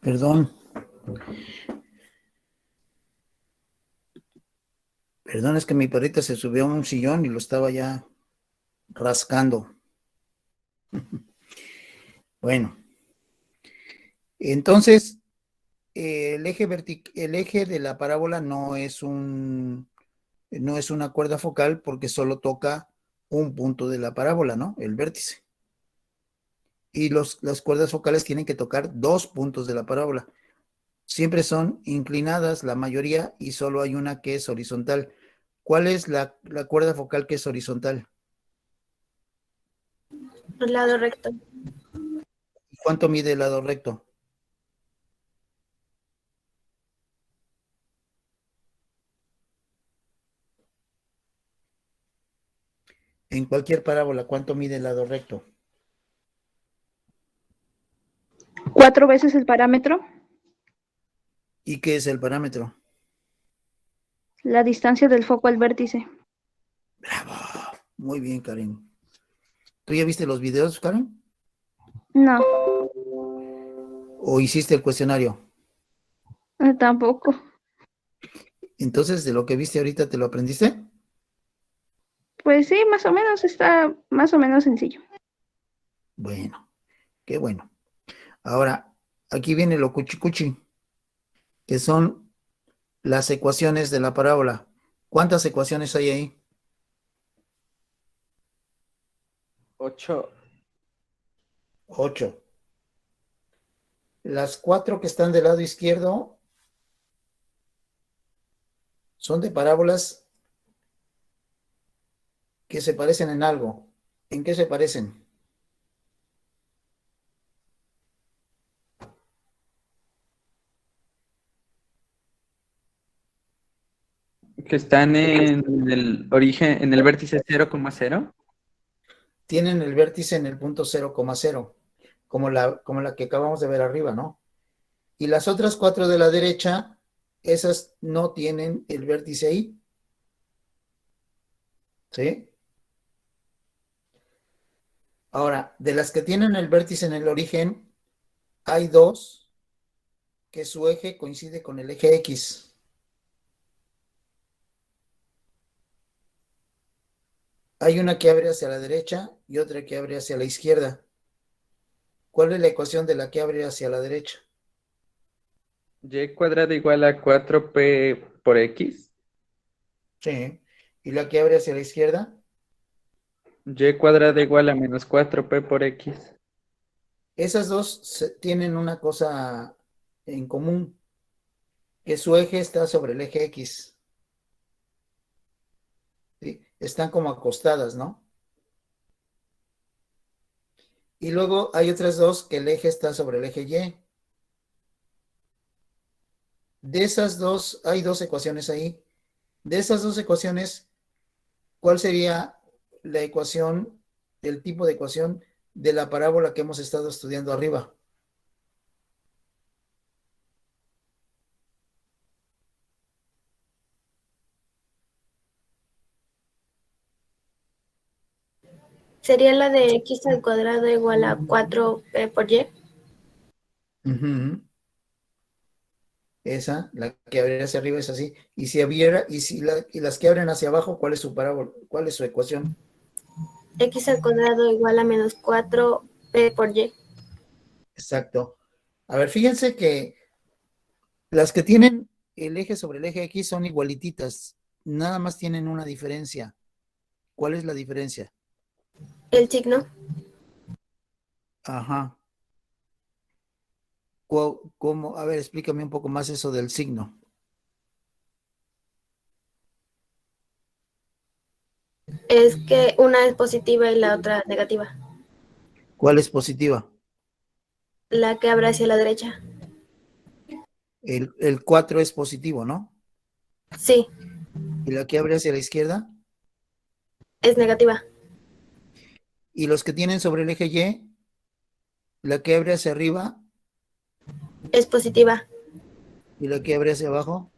Perdón. Perdón, es que mi perrita se subió a un sillón y lo estaba ya rascando. Bueno, entonces el eje de la parábola no es una cuerda focal porque solo toca un punto de la parábola, ¿no? El vértice. Y las cuerdas focales tienen que tocar 2 puntos de la parábola. Siempre son inclinadas, la mayoría, y solo hay una que es horizontal. ¿Cuál es la cuerda focal que es horizontal? El lado recto. ¿Y cuánto mide el lado recto? En cualquier parábola, ¿cuánto mide el lado recto? 4 veces el parámetro, ¿Y qué es el parámetro? la distancia del foco al vértice. Bravo. Muy bien, Karen. ¿Tú ya viste los videos, Karen? No, ¿O hiciste el cuestionario? tampoco. Entonces, de lo que viste ahorita, ¿te lo aprendiste? Pues sí, más o menos está más o menos sencillo. Bueno, qué bueno. Ahora, aquí viene lo cuchicuchi, que son las ecuaciones de la parábola. ¿Cuántas ecuaciones hay ahí? 8. 8. Las 4 que están del lado izquierdo son de parábolas que se parecen en algo. ¿En qué se parecen? Que están en el origen, en el vértice 0,0. Tienen el vértice en el punto 0,0, como la que acabamos de ver arriba, ¿no? Y las otras 4 de la derecha, esas no tienen el vértice ahí. ¿Sí? Ahora, de las que tienen el vértice en el origen, hay 2 que su eje coincide con el eje X. Hay una que abre hacia la derecha y otra que abre hacia la izquierda. ¿Cuál es la ecuación de la que abre hacia la derecha? Y cuadrado igual a 4p por x. Sí. ¿Y la que abre hacia la izquierda? Y cuadrado igual a menos 4p por x. Esas dos tienen una cosa en común, que su eje está sobre el eje X. ¿Sí? Están como acostadas, ¿no? Y luego hay otras dos que el eje está sobre el eje Y. De esas dos, hay 2 ecuaciones ahí. De esas 2 ecuaciones, ¿cuál sería la ecuación, el tipo de ecuación de la parábola que hemos estado estudiando arriba? Sería la de x al cuadrado igual a 4p por y. Ujú. Esa, la que abre hacia arriba es así. Y si abriera, y las que abren hacia abajo, ¿cuál es su parábola? ¿Cuál es su ecuación? X al cuadrado igual a menos 4p por y. Exacto. A ver, fíjense que las que tienen el eje sobre el eje X son igualititas. Nada más tienen una diferencia. ¿Cuál es la diferencia? El signo Ajá. ¿Cómo? A ver, explícame un poco más eso del signo. es que una es positiva y la otra negativa. ¿Cuál es positiva? La que abre hacia la derecha. El 4 es positivo, ¿no? Sí, ¿Y la que abre hacia la izquierda? es negativa. ¿Y los que tienen sobre el eje Y? ¿La que abre hacia arriba? Es positiva. ¿Y la que abre hacia abajo?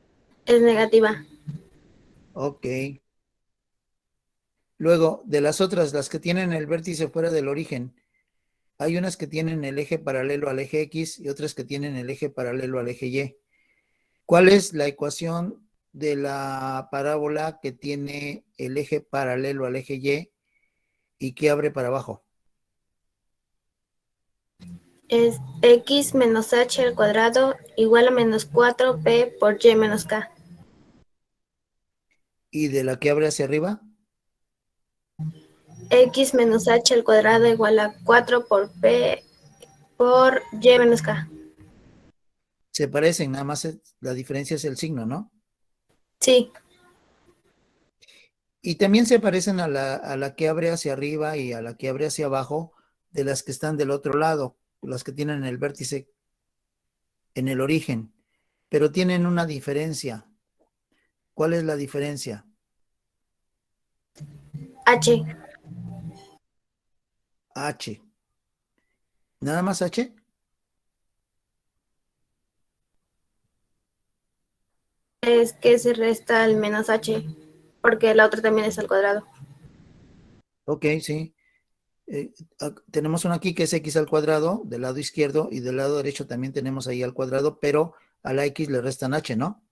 Es negativa. Ok. Luego, de las otras, las que tienen el vértice fuera del origen, hay unas que tienen el eje paralelo al eje X y otras que tienen el eje paralelo al eje Y. ¿Cuál es la ecuación de la parábola que tiene el eje paralelo al eje y que abre para abajo? Es x menos h al cuadrado igual a menos 4p por y menos k. ¿Y de la que abre hacia arriba? X menos h al cuadrado igual a 4 por p por y menos k. Se parecen, nada más la diferencia es el signo, ¿no? Sí, Y también se parecen a la que abre hacia arriba y a la que abre hacia abajo de las que están del otro lado, las que tienen el vértice en el origen, pero tienen una diferencia. ¿Cuál es la diferencia? h. H. ¿Nada más H? Es que se resta el menos h, porque la otra también es al cuadrado. Ok, sí. Tenemos una aquí que es x al cuadrado del lado izquierdo y del lado derecho también tenemos ahí al cuadrado, pero a la x le restan h, ¿no?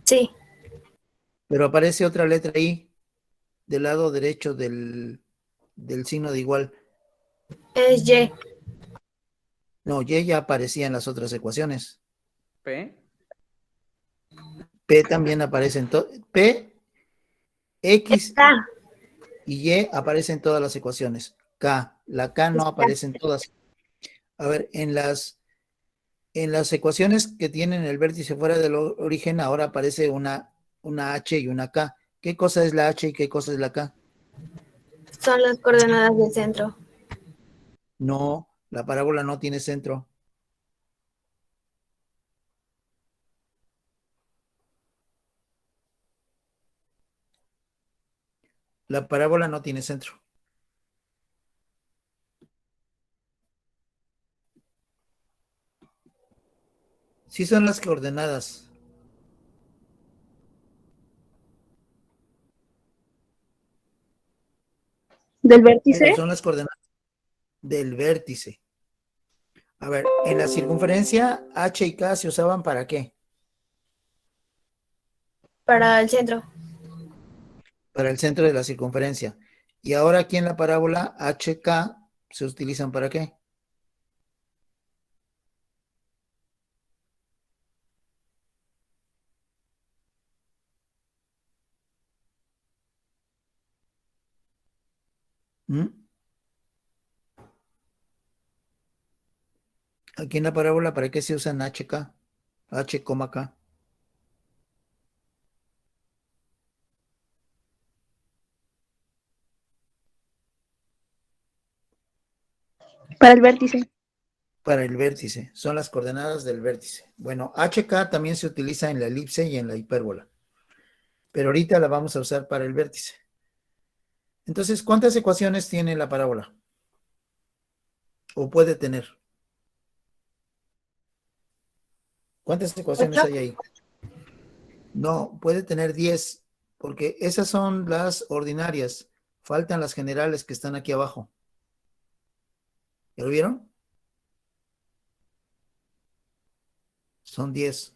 Sí, Pero aparece otra letra ahí del lado derecho del signo de igual. es y. No, y ya aparecía en las otras ecuaciones. ¿P? P también aparece en P, X K. y Y aparecen en todas las ecuaciones. K, la K no aparece en todas. A ver, en las ecuaciones que tienen el vértice fuera del origen, ahora aparece una H y una K. ¿Qué cosa es la H y qué cosa es la K? Son las coordenadas del centro. No, la parábola no tiene centro. La parábola no tiene centro. Sí son las coordenadas. ¿Del Pero vértice? son las coordenadas del vértice. A ver, en la circunferencia H y K se usaban ¿para qué? Para el centro. Para el centro de la circunferencia. Y ahora aquí en la parábola HK se utilizan ¿para qué? ¿Mm? Aquí en la parábola ¿para qué se usan HK? H, K. Para el vértice. Para el vértice. Son las coordenadas del vértice. Bueno, HK también se utiliza en la elipse y en la hipérbola. Pero ahorita la vamos a usar para el vértice. Entonces, ¿cuántas ecuaciones tiene la parábola? ¿O puede tener? ¿Cuántas ecuaciones 8. hay ahí? No, puede tener 10, Porque esas son las ordinarias. Faltan las generales que están aquí abajo. ¿Ya lo vieron? Son 10.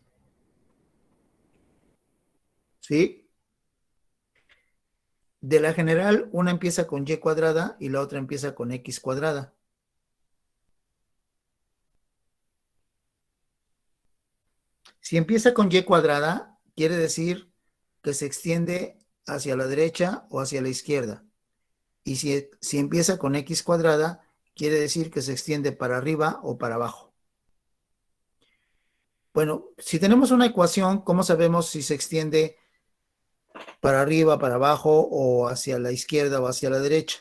¿Sí? De la general, una empieza con y cuadrada y la otra empieza con x cuadrada. Si empieza con y cuadrada, quiere decir que se extiende hacia la derecha o hacia la izquierda. Y si empieza con x cuadrada, quiere decir que se extiende para arriba o para abajo. Bueno, si tenemos una ecuación, ¿cómo sabemos si se extiende para arriba, para abajo, o hacia la izquierda o hacia la derecha?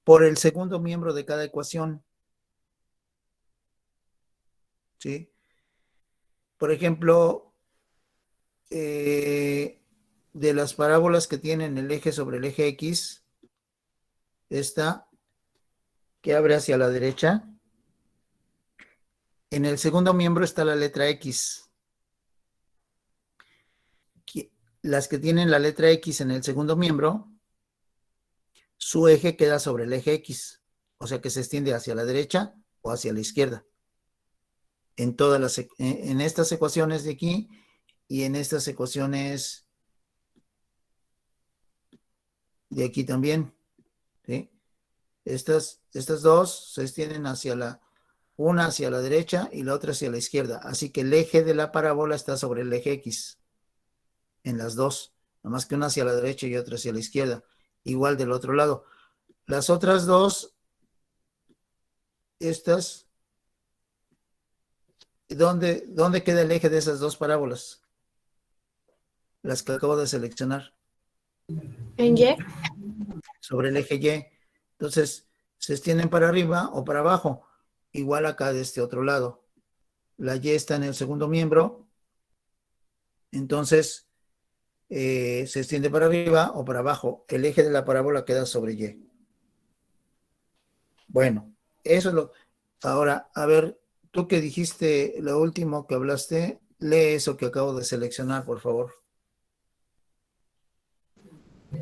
Por el segundo miembro de cada ecuación. ¿Sí? Por ejemplo, de las parábolas que tienen el eje sobre el eje X, esta que abre hacia la derecha, en el segundo miembro está la letra X. Las que tienen la letra X en el segundo miembro, su eje queda sobre el eje X, o sea que se extiende hacia la derecha o hacia la izquierda. En estas ecuaciones de aquí y en estas ecuaciones de aquí también, ¿sí? Estas dos se extienden una hacia la derecha y la otra hacia la izquierda. Así que el eje de la parábola está sobre el eje X en las dos, nomás que una hacia la derecha y otra hacia la izquierda. Igual del otro lado. Las otras dos, estas, ¿dónde queda el eje de esas dos parábolas? Las que acabo de seleccionar. ¿En Y? Sobre el eje Y. Entonces, se extienden para arriba o para abajo. Igual acá de este otro lado. La Y está en el segundo miembro. Entonces, se extiende para arriba o para abajo. El eje de la parábola queda sobre Y. Bueno, eso es lo... Ahora, a ver, tú que dijiste lo último que hablaste, lee eso que acabo de seleccionar, por favor.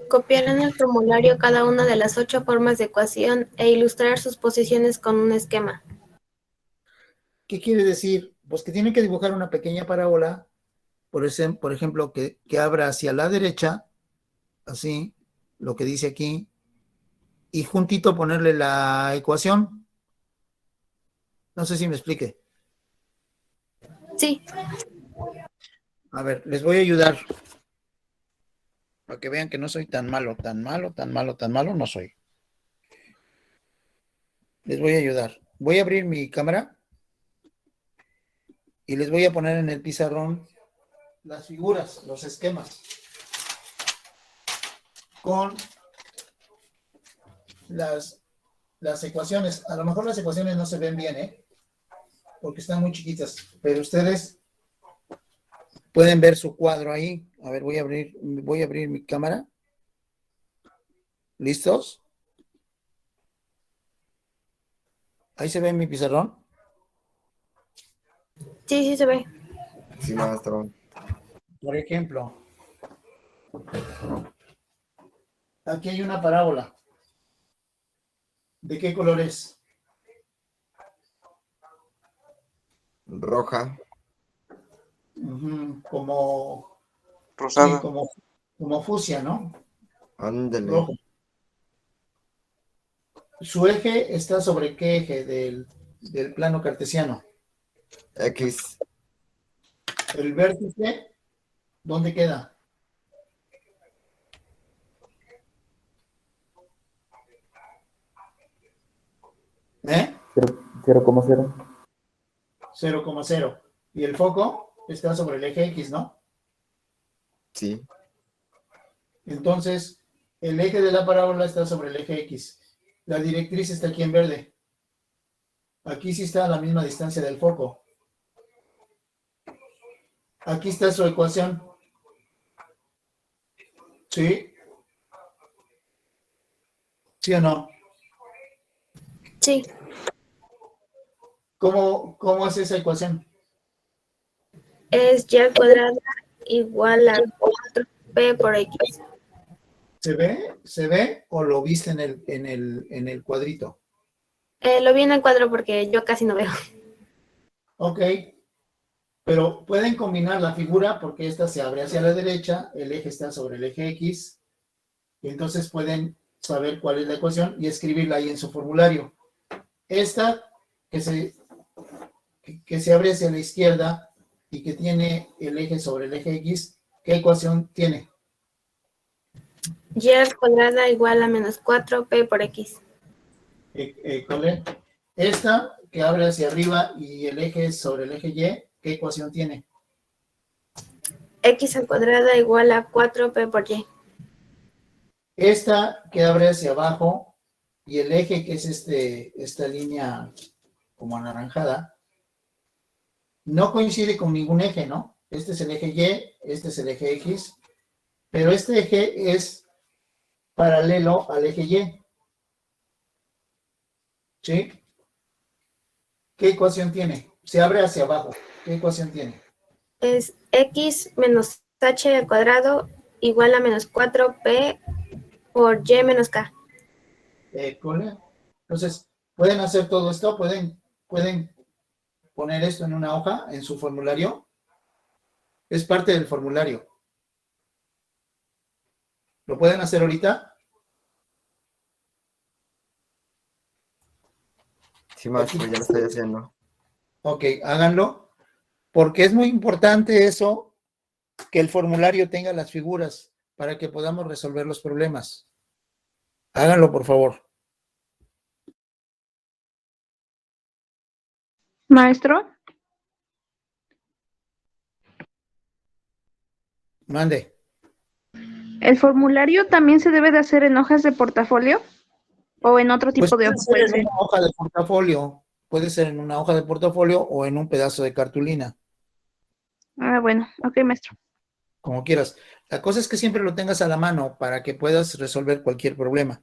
Copiar en el formulario cada una de las 8 formas de ecuación e ilustrar sus posiciones con un esquema. ¿Qué quiere decir? Pues que tienen que dibujar una pequeña parábola, por ejemplo, que abra hacia la derecha, así, lo que dice aquí, y juntito ponerle la ecuación. No sé si me explique. Sí. A ver, les voy a ayudar. Para que vean que no soy tan malo, no soy. Les voy a ayudar. Voy a abrir mi cámara y les voy a poner en el pizarrón las figuras, los esquemas, con las ecuaciones. A lo mejor las ecuaciones no se ven bien, porque están muy chiquitas, pero ustedes pueden ver su cuadro ahí. A ver, voy a abrir mi cámara. ¿Listos? ¿Ahí se ve mi pizarrón? Sí, sí se ve. Sí, maestro. Por ejemplo, aquí hay una parábola. ¿De qué color es? Roja. Como Rosada. sí, como fucsia, ¿no? Ándele. Rojo. ¿Su eje está sobre qué eje del plano cartesiano? X. ¿El vértice dónde queda? ¿Eh? 0,0. 0,0. ¿Y el foco está sobre el eje X, no? Sí. Entonces, el eje de la parábola está sobre el eje X. La directriz está aquí en verde. Aquí sí está a la misma distancia del foco. Aquí está su ecuación. ¿Sí? ¿Sí o no? Sí. ¿Cómo es esa ecuación? Es y cuadrada igual a 4 P por X. ¿Se ve? ¿Se ve o lo viste en el cuadrito? Lo vi en el cuadro porque yo casi no veo. Ok, pero pueden combinar la figura porque esta se abre hacia la derecha, el eje está sobre el eje X, y entonces pueden saber cuál es la ecuación y escribirla ahí en su formulario. Esta que se abre hacia la izquierda y que tiene el eje sobre el eje X, ¿qué ecuación tiene? Y al cuadrada igual a menos 4P por X. ¿Cuál? Esta que abre hacia arriba y el eje es sobre el eje Y, ¿qué ecuación tiene? X al cuadrada igual a 4P por Y. Esta que abre hacia abajo y el eje que es esta línea como anaranjada, no coincide con ningún eje, ¿no? Este es el eje Y, este es el eje X, pero este eje es paralelo al eje Y. ¿Sí? ¿Qué ecuación tiene? Se abre hacia abajo. ¿Qué ecuación tiene? Es X menos H al cuadrado igual a menos 4P por Y menos K. Entonces, pueden hacer todo esto, pueden poner esto en una hoja, en su formulario. Es parte del formulario. ¿Lo pueden hacer ahorita? Sí, maestro, ya lo estoy haciendo. Ok, háganlo, porque es muy importante eso, que el formulario tenga las figuras para que podamos resolver los problemas. Háganlo, por favor. Maestro, Mande. ¿el formulario también se debe de hacer en hojas de portafolio o en otro Pues tipo de puede hoja ser puede en ser? una hoja de portafolio, puede ser en una hoja de portafolio o en un pedazo de cartulina, Ah, bueno, ok, maestro. como quieras. La cosa es que siempre lo tengas a la mano para que puedas resolver cualquier problema.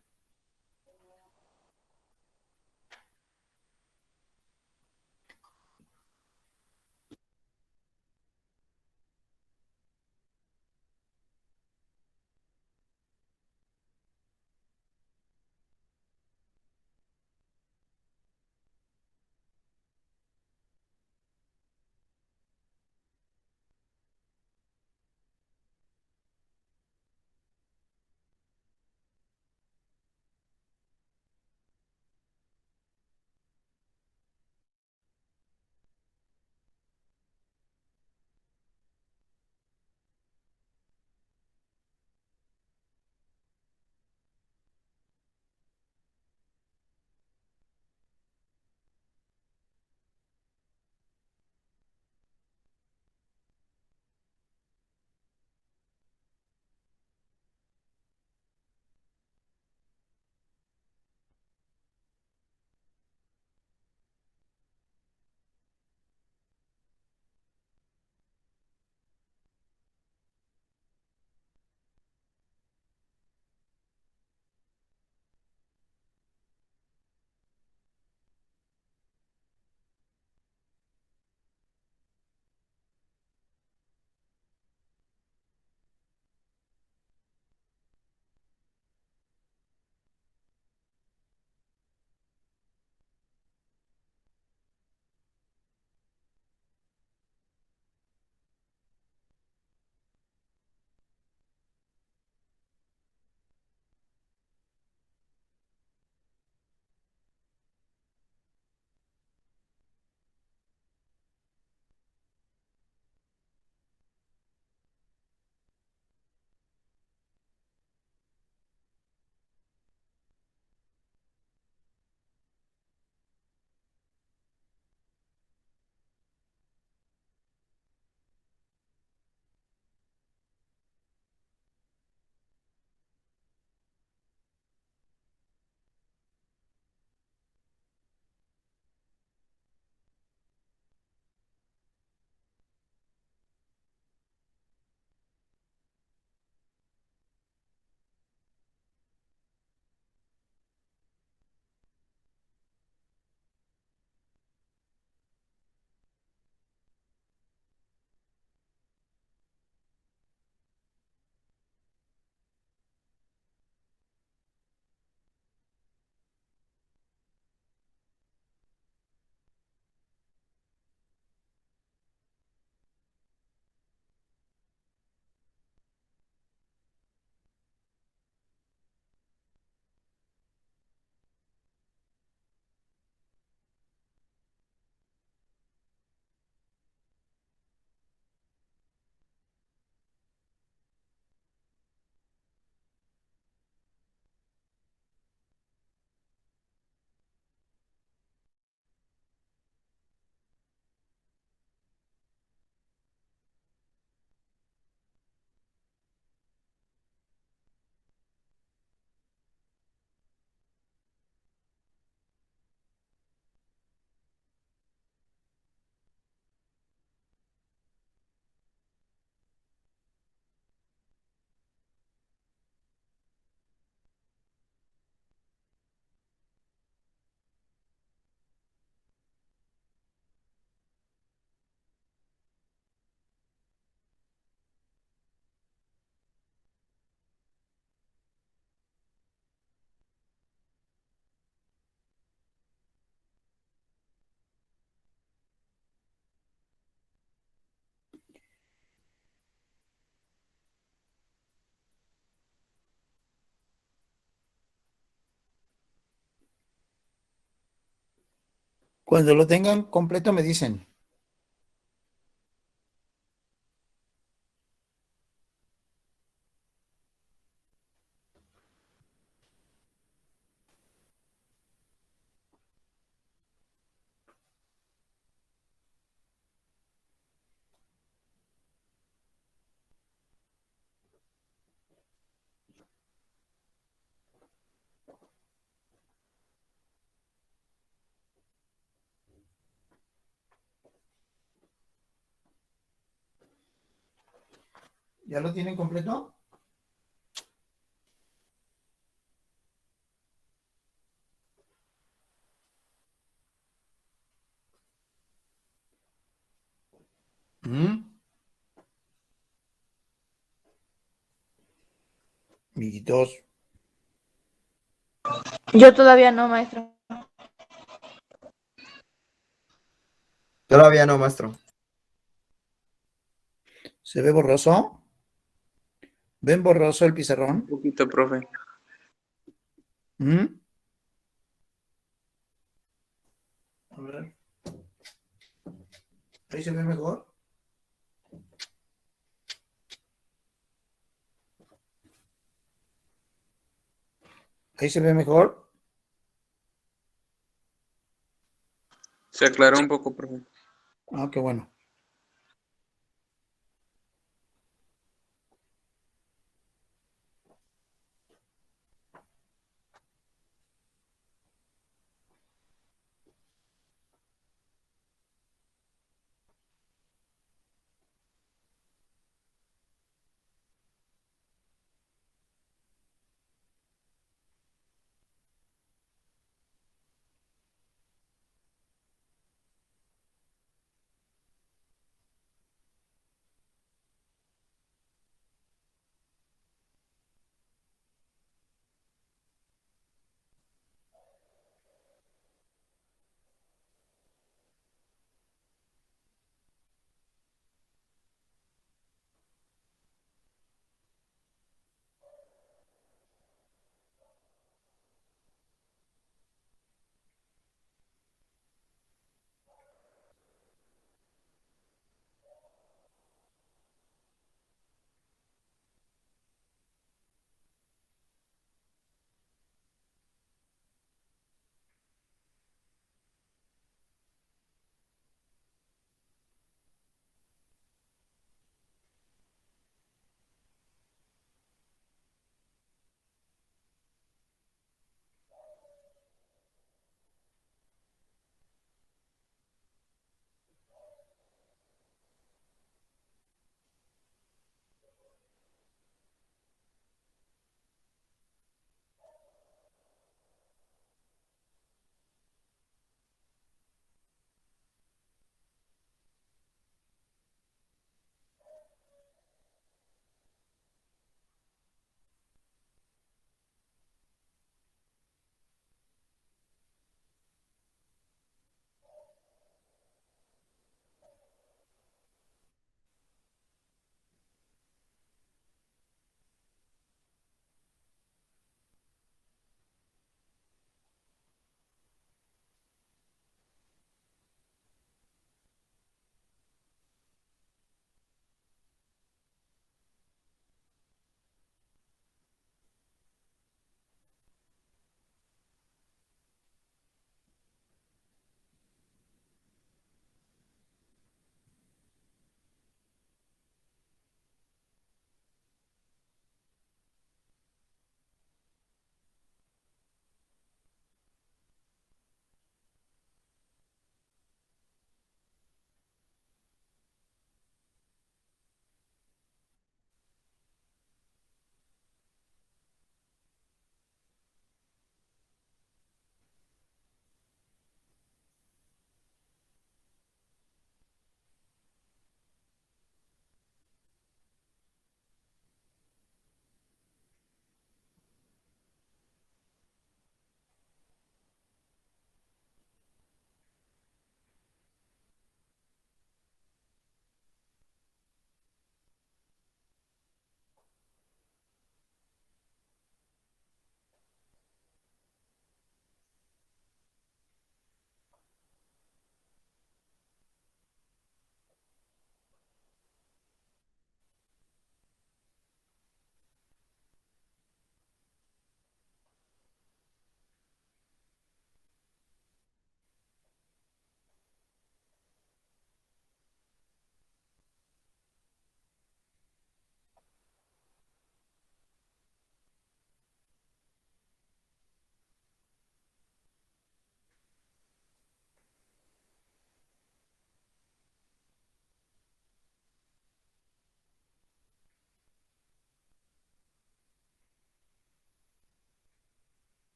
Cuando lo tengan completo me dicen. ¿Ya lo tienen completo? ¿Mm? Amiguitos. Yo todavía no, maestro. Todavía no, maestro. ¿Se ve borroso? ¿Ven borroso el Un pizarrón? poquito, profe. ¿Mm? A ver. ¿Ahí se ve mejor? ¿Ahí se ve mejor? Se aclaró un poco, profe. Ah, qué bueno.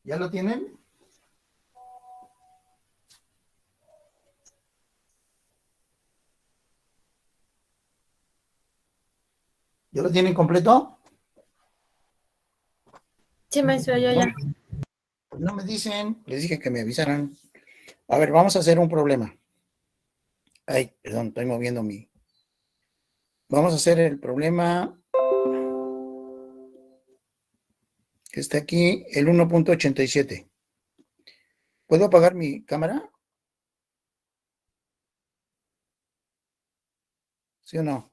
¿Ya lo tienen? ¿Ya lo tienen completo? Sí, maestro, yo ya. No me dicen, les dije que me avisaran. A ver, vamos a hacer un problema. Ay, perdón, estoy moviendo mi... Vamos a hacer el problema que está aquí, el 1.87. ¿Puedo apagar mi cámara? ¿Sí o no?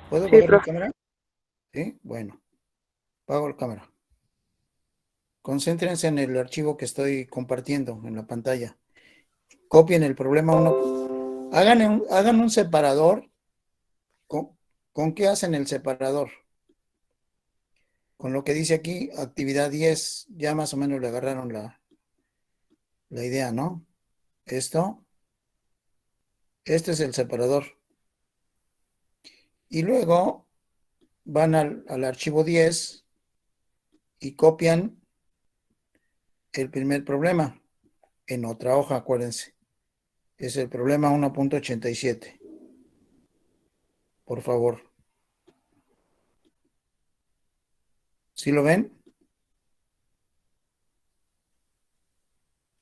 ¿Puedo Sí, apagar mi profe. cámara? Sí, bueno, apago la cámara. Concéntrense en el archivo que estoy compartiendo en la pantalla. Copien el problema 1. Hagan un separador. ¿Con qué hacen el separador? Con lo que dice aquí, actividad 10, ya más o menos le agarraron la idea, ¿no? Este es el separador. Y luego van al archivo 10 y copian el primer problema en otra hoja, acuérdense. Es el problema 1.87. Por favor. ¿Sí lo ven?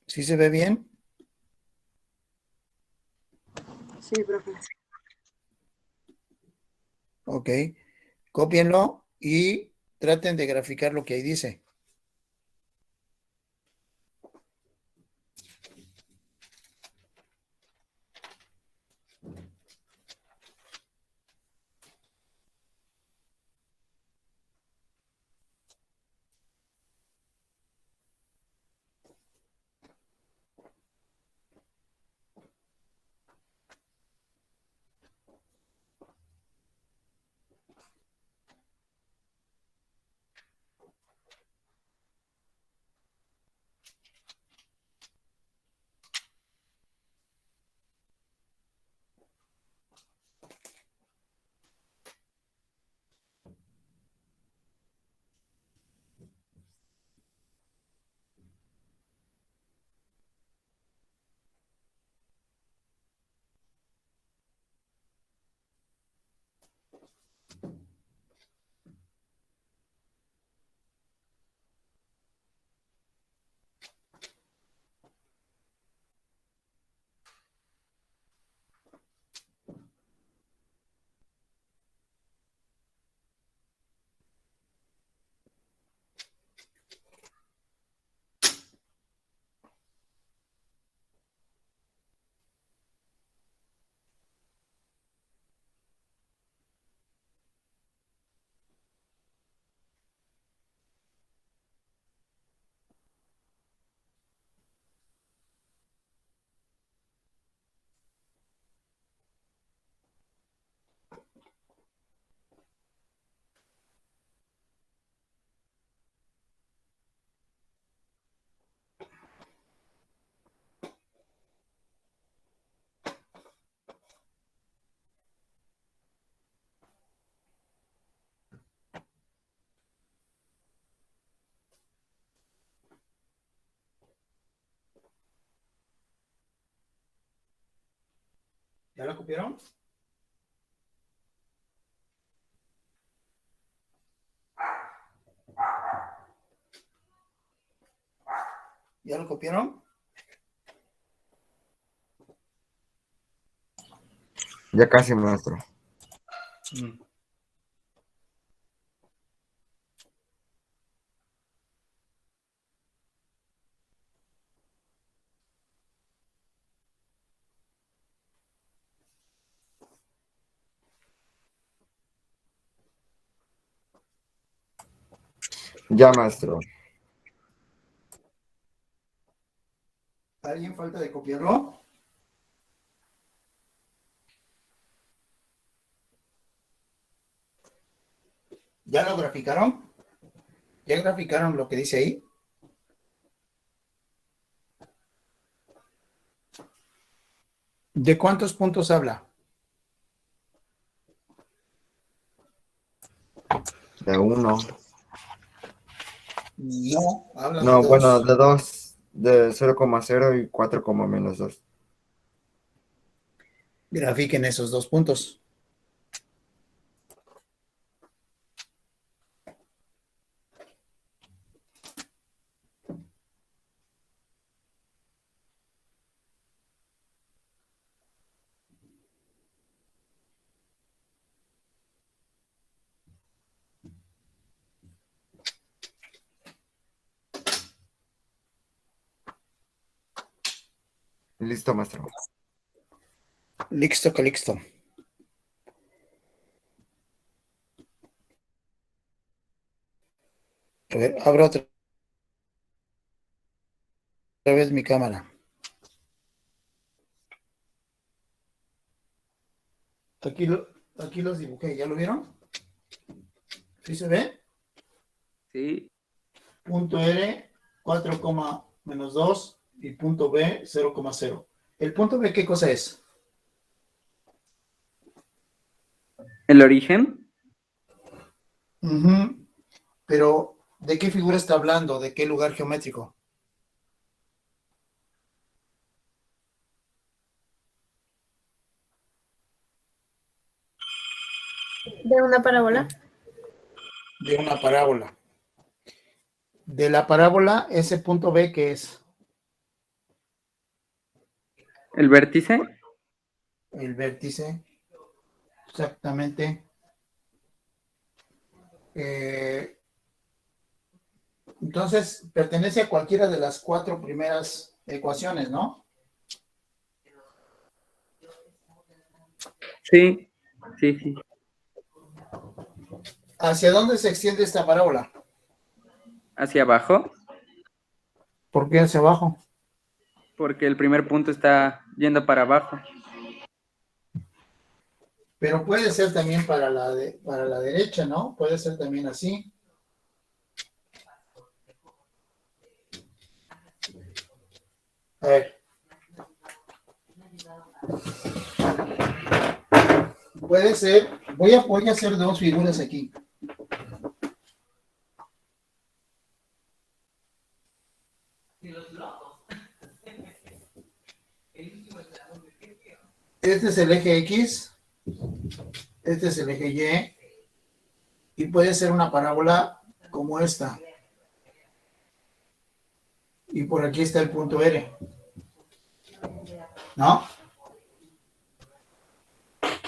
¿Sí se ve bien? Sí, profe. Ok. Cópienlo y traten de graficar lo que ahí dice. ¿Ya lo copiaron? ¿Ya lo copiaron? Ya casi, maestro. Ya, maestro. ¿Alguien falta de copiarlo? ¿Ya lo graficaron? ¿Ya graficaron lo que dice ahí? ¿De cuántos puntos habla? De 1. No, habla de No, bueno, 2. de 2, de 0,0 y 4, menos 2. Grafiquen esos 2 puntos. Listo, maestro. Listo, Calixto. A ver, abro otra vez mi cámara. Aquí los dibujé, ¿ya lo vieron? ¿Sí se ve? Sí. Punto R, 4, menos 2 y punto B, 0,0. ¿El punto B qué cosa es? ¿El origen? Ujú. Pero, ¿de qué figura está hablando? ¿De qué lugar geométrico? ¿De una parábola? De una parábola. De la parábola, ese punto B, ¿qué es? ¿El vértice? El vértice. Exactamente. Entonces, pertenece a cualquiera de las 4 primeras ecuaciones, ¿no? Sí, sí, sí. ¿Hacia dónde se extiende esta parábola? ¿Hacia abajo? ¿Por qué hacia abajo? Porque el primer punto está yendo para abajo. Pero puede ser también para la derecha, ¿no? Puede ser también así. A ver. Puede ser. Voy a hacer 2 figuras aquí. Este es el eje X. Este es el eje Y. Y puede ser una parábola como esta. Y por aquí está el punto R. ¿No?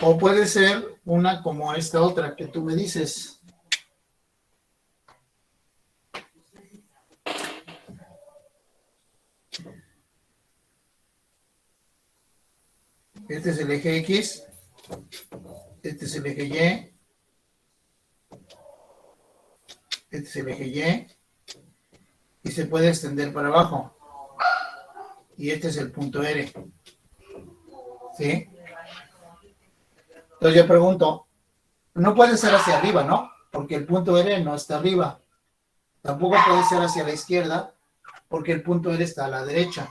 O puede ser una como esta otra que tú me dices. Este es el eje X. Este es el eje Y. Este es el eje Y. Y se puede extender para abajo. Y este es el punto R. ¿Sí? Entonces yo pregunto, no puede ser hacia arriba, ¿no? Porque el punto R no está arriba. Tampoco puede ser hacia la izquierda, porque el punto R está a la derecha.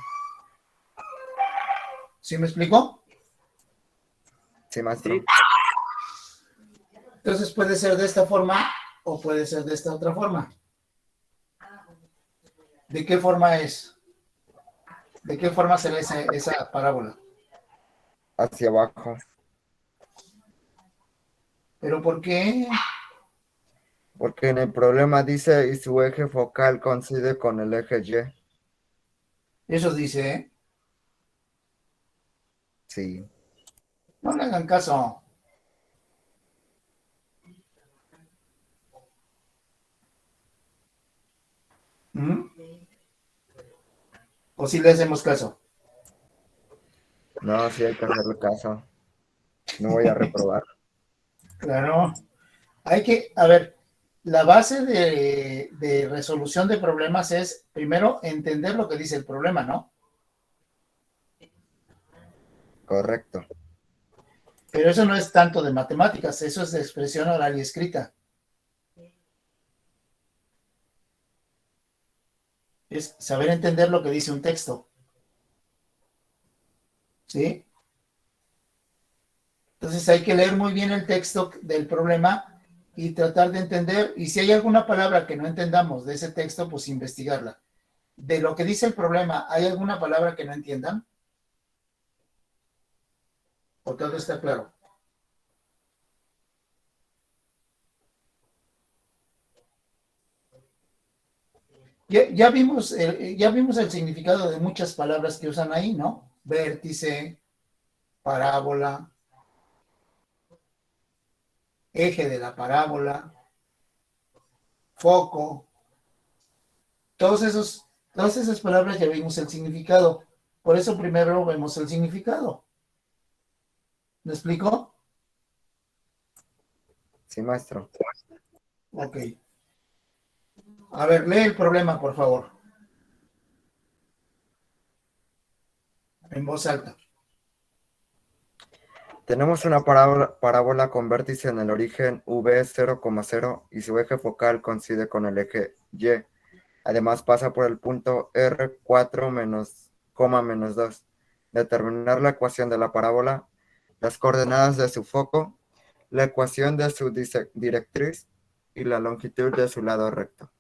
¿Sí me explico? Sí, maestro. Sí. Entonces puede ser de esta forma o puede ser de esta otra forma. ¿De qué forma es? ¿De qué forma será esa parábola? Hacia abajo. ¿Pero por qué? Porque en el problema dice, y su eje focal coincide con el eje Y. Eso dice, ¿eh? Sí. No le hagan caso. ¿Mm? ¿O si le hacemos caso? No, sí hay que hacerle caso. No voy a reprobar. Claro. Hay que, a ver, la base de resolución de problemas es, primero, entender lo que dice el problema, ¿no? Correcto. Pero eso no es tanto de matemáticas, eso es de expresión oral y escrita. Es saber entender lo que dice un texto. ¿Sí? Entonces hay que leer muy bien el texto del problema y tratar de entender, y si hay alguna palabra que no entendamos de ese texto, pues investigarla. De lo que dice el problema, ¿hay alguna palabra que no entiendan? ¿O todo está claro? Ya vimos el significado de muchas palabras que usan ahí, ¿no? Vértice, parábola, eje de la parábola, foco. Todas esas palabras ya vimos el significado. Por eso primero vemos el significado. ¿Me explico? Sí, maestro. Ok. A ver, lee el problema, por favor. En voz alta. Tenemos una parábola con vértice en el origen v 0,0 y su eje focal coincide con el eje y. Además pasa por el punto R4 menos 2. Determinar la ecuación de la parábola, las coordenadas de su foco, la ecuación de su directriz y la longitud de su lado recto.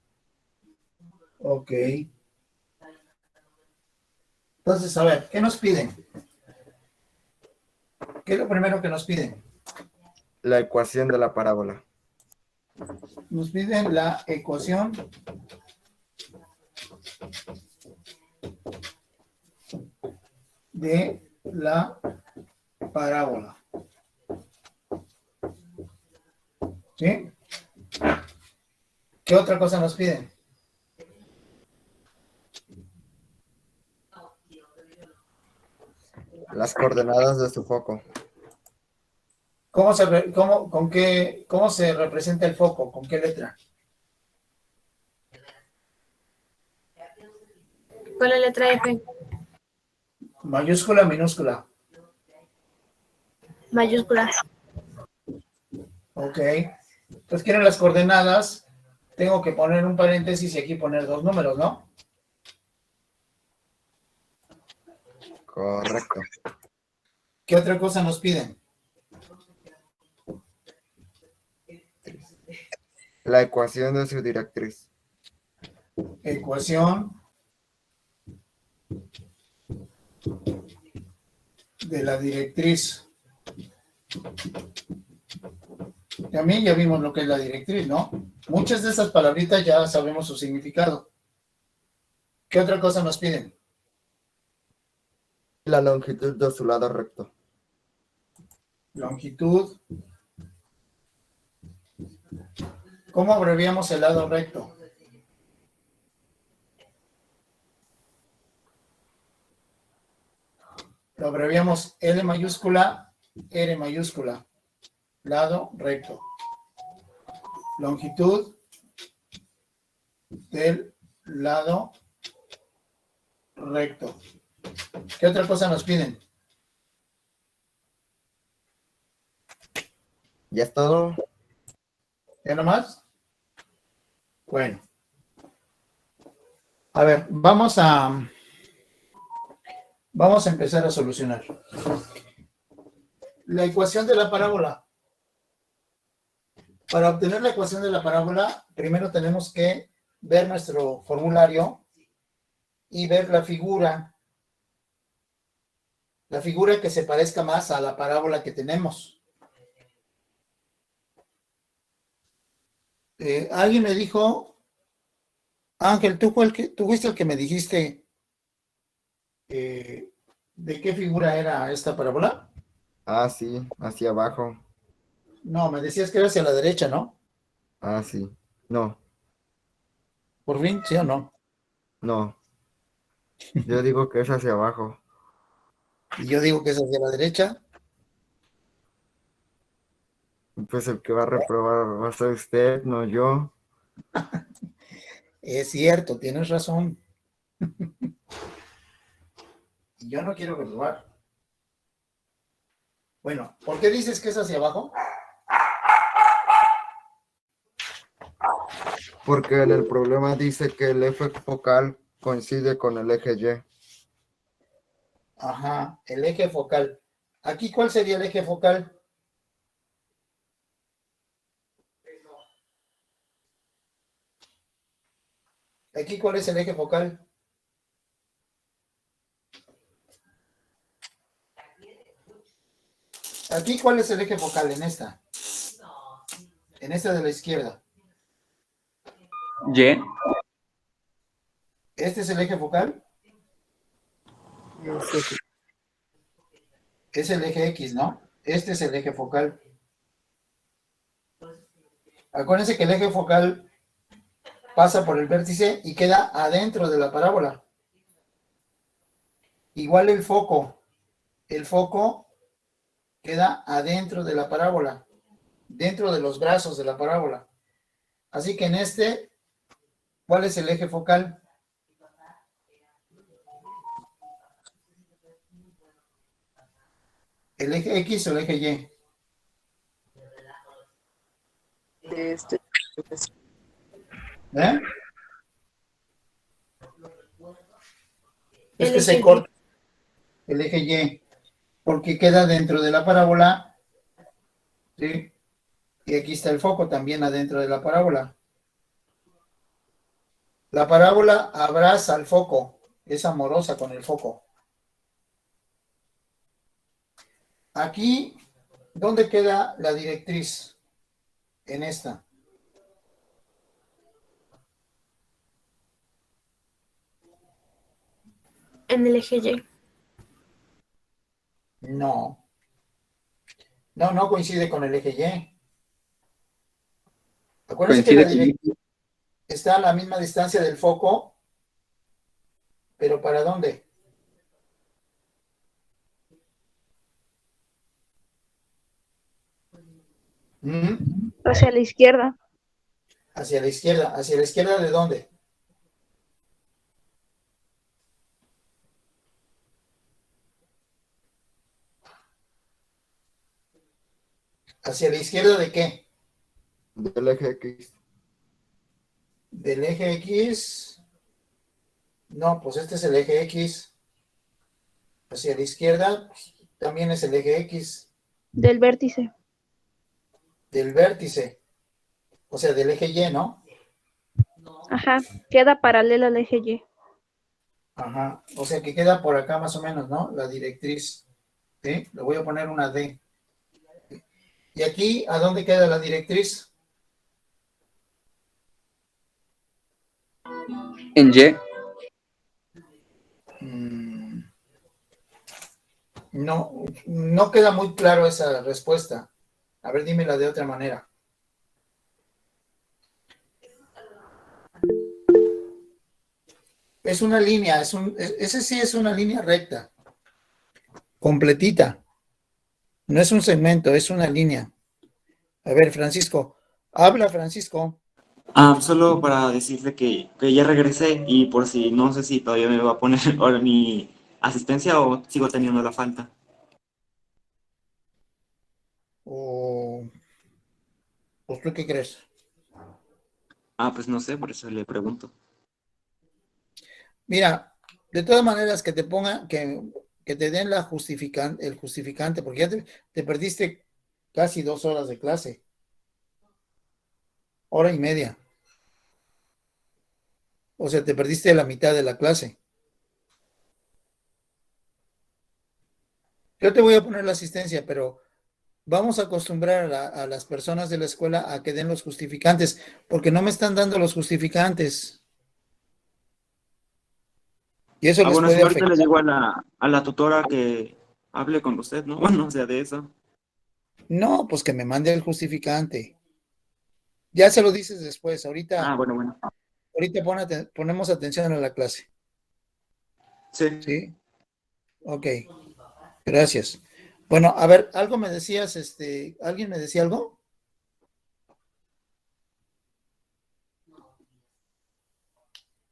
Ok. Entonces, a ver, ¿qué nos piden? ¿Qué es lo primero que nos piden? La ecuación de la parábola. Nos piden la ecuación de la parábola. ¿Sí? ¿Qué otra cosa nos piden? Las coordenadas de su foco. ¿Cómo se representa el foco? ¿Con qué letra? Con la letra F. Mayúscula, minúscula. Mayúscula. Ok. Entonces quieren las coordenadas. Tengo que poner un paréntesis y aquí poner dos números, ¿no? Correcto. ¿Qué otra cosa nos piden? La ecuación de su directriz. Ecuación de la directriz. También ya vimos lo que es la directriz, ¿no? Muchas de esas palabritas ya sabemos su significado. ¿Qué otra cosa nos piden? La longitud de su lado recto. Longitud. ¿Cómo abreviamos el lado recto? Lo abreviamos L mayúscula, R mayúscula. Lado recto. Longitud del lado recto. ¿Qué otra cosa nos piden? ¿Ya es todo? ¿Ya nomás? Bueno. A ver, vamos a empezar a solucionar. La ecuación de la parábola. Para obtener la ecuación de la parábola, primero tenemos que ver nuestro formulario y ver la figura que se parezca más a la parábola que tenemos. Alguien me dijo, Ángel, tú fuiste el que me dijiste de qué figura era esta parábola. Ah, sí, hacia abajo. No, me decías que era hacia la derecha, ¿no? Ah, sí. No, ¿Por fin? ¿Sí o no? no. Yo digo que es hacia abajo. Y yo digo que es hacia la derecha. Pues el que va a reprobar va a ser usted, no yo. Es cierto, tienes razón. Y yo no quiero reprobar. Bueno, ¿por qué dices que es hacia abajo? Porque en el problema dice que el eje focal coincide con el eje Y. Ajá, el eje focal. Aquí, ¿cuál sería el eje focal? Aquí, ¿cuál es el eje focal? Aquí, ¿cuál es el eje focal en esta? En esta de la izquierda. Y. ¿Este es el eje focal? Es el eje X, ¿no? Este es el eje focal. Acuérdense que el eje focal pasa por el vértice y queda adentro de la parábola. Igual el foco. El foco queda adentro de la parábola, dentro de los brazos de la parábola. Así que en este, ¿cuál es el eje focal? ¿El eje X o el eje Y? De este. ¿Eh? Es El que se eje corta el eje Y, porque queda dentro de la parábola, ¿sí? Y aquí está el foco también adentro de la parábola. La parábola abraza al foco, es amorosa con el foco. Aquí, ¿dónde queda la directriz? En esta. En el eje Y. No. No coincide con el eje Y. Acuérdense que la Coincide con. directriz está a la misma distancia del foco, pero ¿para dónde? Hacia la izquierda. Hacia la izquierda. ¿Hacia la izquierda de dónde? ¿Hacia la izquierda de qué? Del eje X. Del eje X. No, pues este es el eje X. Hacia la izquierda pues, también es el eje X. Del vértice. Del vértice. O sea, del eje Y, ¿no? Ajá, queda paralelo al eje Y. Ajá. O sea que queda por acá más o menos, ¿no? La directriz. ¿Sí? Le voy a poner una D. ¿Y aquí a dónde queda la directriz? En Y. No queda muy claro esa respuesta. A ver, dímela de otra manera. Es una línea, ese sí es una línea recta, completita. No es un segmento, es una línea. A ver, Francisco, habla, Francisco. Solo para decirle que ya regresé y por si no sé si todavía me va a poner ahora mi asistencia o sigo teniendo la falta. Pues ¿tú qué crees? Pues no sé, por eso le pregunto. Mira, de todas maneras que te ponga, que te den el justificante, porque ya te perdiste casi 2 horas de clase. Hora y media. O sea, te perdiste la mitad de la clase. Yo te voy a poner la asistencia, pero vamos a acostumbrar a las personas de la escuela a que den los justificantes, porque no me están dando los justificantes. Y eso les Bueno, puede si ahorita le afectar. digo a la tutora que hable con usted, ¿no? Bueno, o sea, de eso. No, pues que me mande el justificante. Ya se lo dices después. Ahorita, Bueno. ahorita ponemos atención a la clase. Sí. ¿Sí? Ok. Gracias. Bueno, a ver, algo me decías, ¿alguien me decía algo?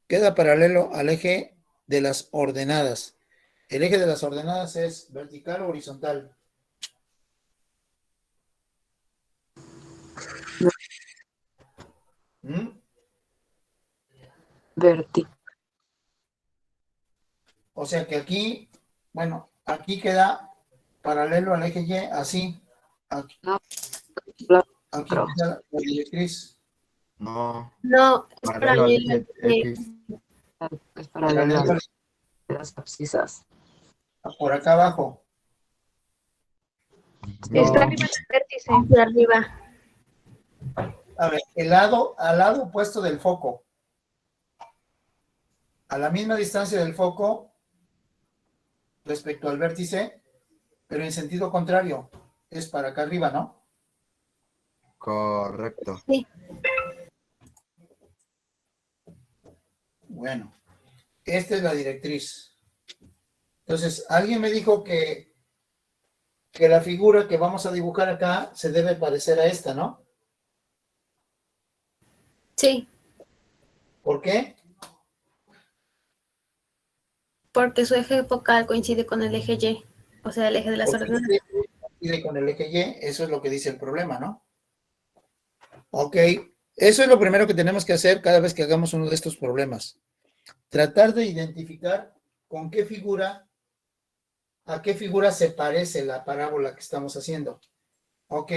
Queda paralelo al eje de las ordenadas. El eje de las ordenadas es vertical o horizontal. Vertical. O sea que aquí, bueno, aquí queda paralelo al eje Y, así. Aquí queda la directriz. No, No, es paralelo al eje X. Es paralela a las abscisas. Por acá abajo. Está No, arriba del vértice. de arriba. A ver, al lado opuesto del foco. A la misma distancia del foco respecto al vértice, pero en sentido contrario. Es para acá arriba, ¿no? correcto. Sí. Bueno, esta es la directriz. Entonces, alguien me dijo que la figura que vamos a dibujar acá se debe parecer a esta, ¿no? Sí, ¿Por qué? porque su eje focal coincide con el eje Y, o sea, el eje de las Porque ordenadas. coincide con el eje Y, eso es lo que dice el problema, ¿no? Ok, eso es lo primero que tenemos que hacer cada vez que hagamos uno de estos problemas. Tratar de identificar con qué figura, a qué figura se parece la parábola que estamos haciendo. Ok,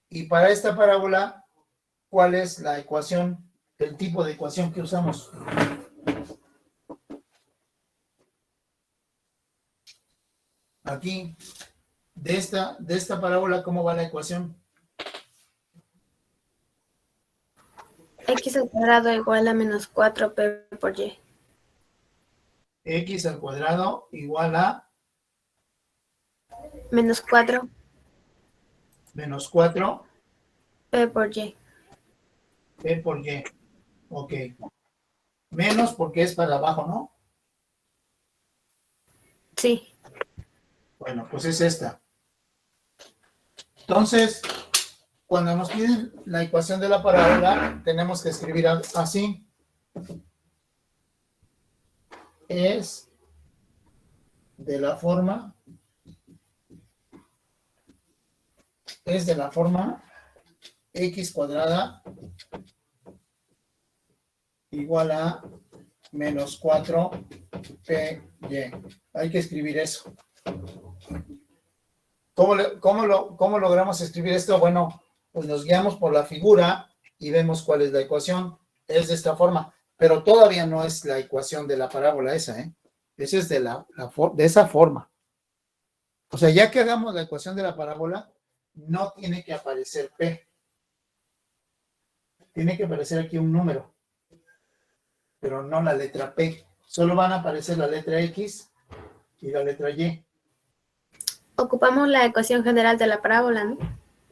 y para esta parábola, ¿cuál es la ecuación, el tipo de ecuación que usamos? Aquí, de esta parábola, ¿cómo va la ecuación? X al cuadrado igual a menos 4p por Y. X al cuadrado igual a Menos 4 menos 4 p por Y. P por Y. Ok. Menos porque es para abajo, ¿no? Sí. Bueno, pues es esta. Entonces, cuando nos piden la ecuación de la parábola, tenemos que escribir así. Es de la forma x cuadrada igual a menos 4py. Hay que escribir eso. ¿Cómo logramos escribir esto? Bueno, pues nos guiamos por la figura y vemos cuál es la ecuación. Es de esta forma, pero todavía no es la ecuación de la parábola esa, ¿eh? Esa es de esa forma. O sea, ya que hagamos la ecuación de la parábola, no tiene que aparecer P. Tiene que aparecer aquí un número, pero no la letra P. Solo van a aparecer la letra X y la letra Y. Ocupamos la ecuación general de la parábola, ¿no?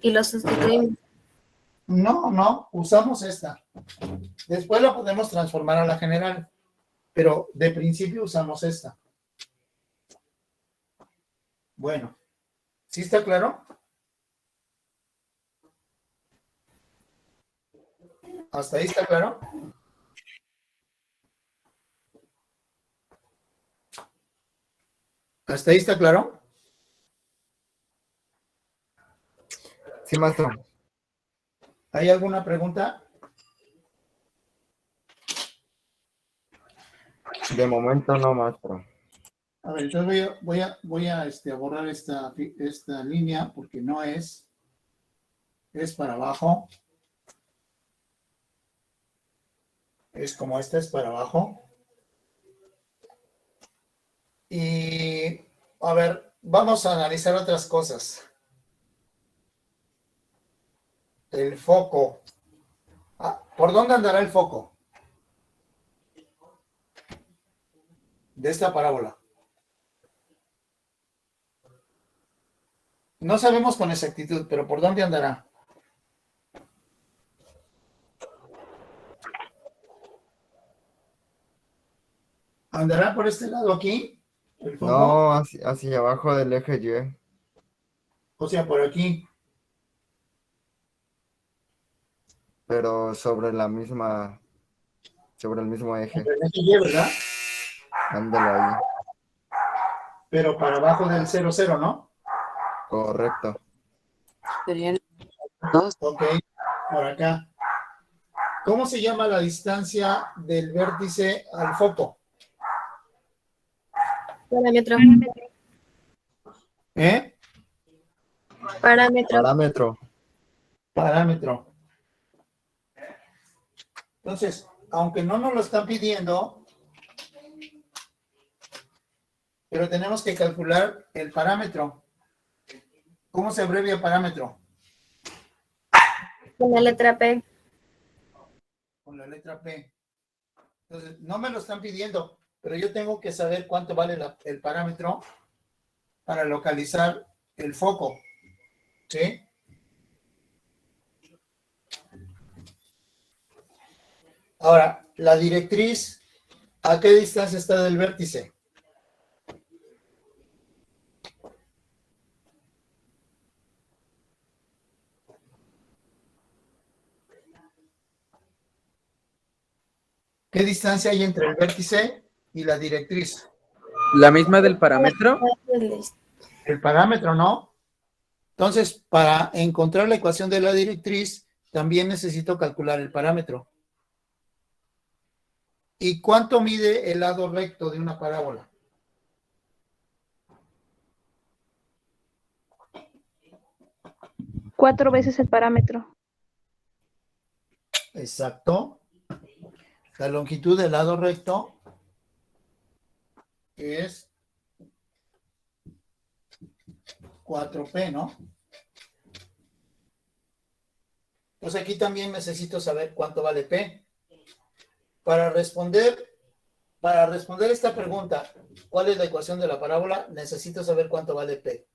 Y lo sustituimos. No, usamos esta. Después la podemos transformar a la general, pero de principio usamos esta. Bueno, ¿sí está claro? ¿Hasta ahí está claro? ¿Hasta ahí está claro? Sí, maestro. ¿Hay alguna pregunta? De momento no, maestro. A ver, entonces voy a borrar esta línea porque no es para abajo. Es como esta es para abajo. Y, a ver, vamos a analizar otras cosas. El foco. ¿Por dónde andará el foco? De esta parábola. No sabemos con exactitud, pero ¿por dónde andará? ¿Andará por este lado aquí? ¿El foco? No, hacia abajo del eje Y. O sea, por aquí. Pero sobre el mismo eje. El eje Y, ¿verdad? Ándale ahí. Pero para abajo del 0,0, ¿no? Correcto. Serían dos. Ok, por acá. ¿Cómo se llama la distancia del vértice al foco? Parámetro. ¿Eh? Parámetro. Parámetro. Parámetro. Entonces, aunque no nos lo están pidiendo, pero tenemos que calcular el parámetro. ¿Cómo se abrevia parámetro? Con la letra P. Con la letra P. Entonces, no me lo están pidiendo, pero yo tengo que saber cuánto vale el parámetro para localizar el foco. ¿Sí? Ahora, la directriz, ¿a qué distancia está del vértice? ¿Qué distancia hay entre el vértice y la directriz? ¿La misma del parámetro? El parámetro, ¿no? Entonces, para encontrar la ecuación de la directriz, también necesito calcular el parámetro. ¿Y cuánto mide el lado recto de una parábola? Cuatro veces el parámetro. Exacto. La longitud del lado recto es 4P, ¿no? Entonces aquí también necesito saber cuánto vale P. Para responder esta pregunta, ¿cuál es la ecuación de la parábola? Necesito saber cuánto vale P.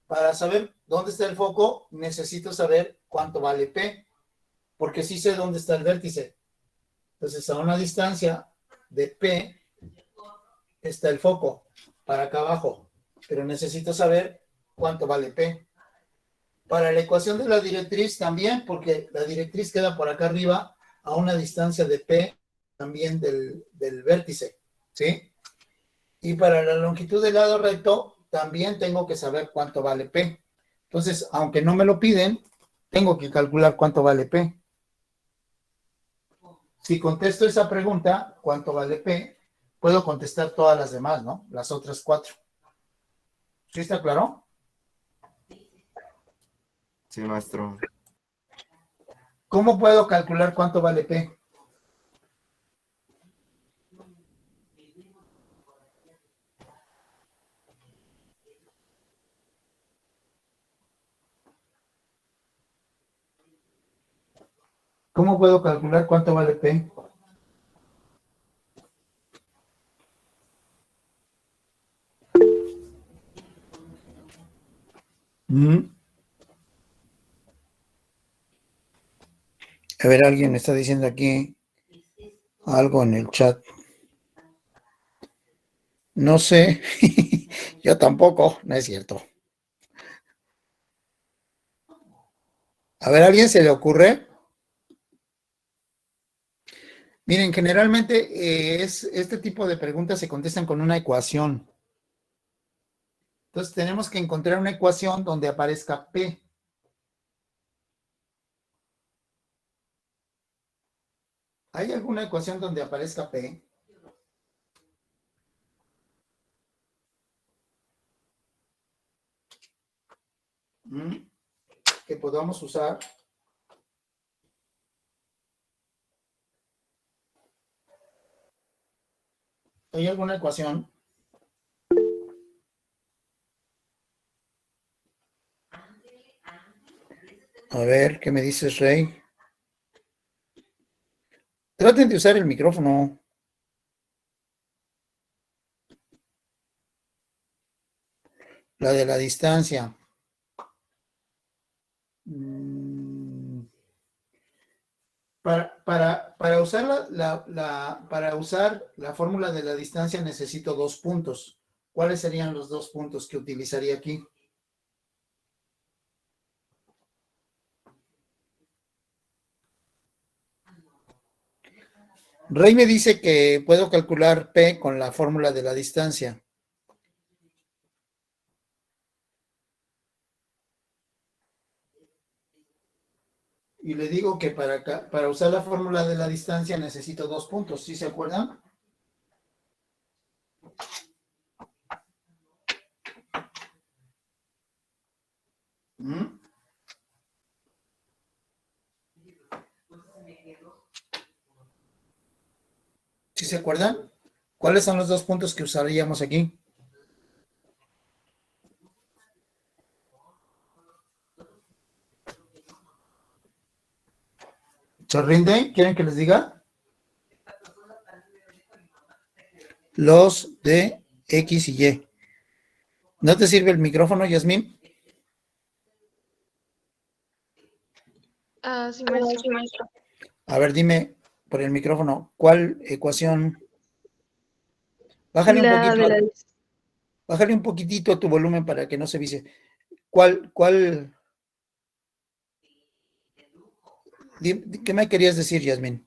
Para saber dónde está el foco, necesito saber cuánto vale P, porque sí sé dónde está el vértice. Entonces, a una distancia de P está el foco, para acá abajo, pero necesito saber cuánto vale P. Para la ecuación de la directriz también, porque la directriz queda por acá arriba a una distancia de P también del vértice, ¿sí? Y para la longitud del lado recto también tengo que saber cuánto vale P. Entonces, aunque no me lo piden, tengo que calcular cuánto vale P. Si contesto esa pregunta, ¿cuánto vale P? Puedo contestar todas las demás, ¿no? Las otras 4. ¿Sí está claro? Sí, maestro. ¿Cómo puedo calcular cuánto vale P? ¿Cómo puedo calcular cuánto vale P? A ver, alguien está diciendo aquí algo en el chat. No sé, yo tampoco, no es cierto. A ver, ¿a alguien se le ocurre? Miren, generalmente este tipo de preguntas se contestan con una ecuación. Entonces tenemos que encontrar una ecuación donde aparezca P. ¿Hay alguna ecuación donde aparezca P? Que podamos usar. ¿Hay alguna ecuación? A ver, ¿qué me dices, Rey? Traten de usar el micrófono. La de la distancia. Para usar para usar la fórmula de la distancia necesito 2 puntos. ¿Cuáles serían los 2 puntos que utilizaría aquí? Rey me dice que puedo calcular P con la fórmula de la distancia. Y le digo que para usar la fórmula de la distancia necesito 2 puntos. ¿Sí se acuerdan? se acuerdan? ¿Cuáles son los dos puntos que usaríamos aquí? ¿Se rinden? ¿Quieren que les diga? Los de X y Y. ¿No te sirve el micrófono, Yasmín? Sí, maestro. A ver, dime por el micrófono, ¿cuál ecuación? Bájale un La poquito, de la bájale un poquitito a tu volumen para que no se vicie. ¿Cuál? ¿Qué me querías decir, Yasmín?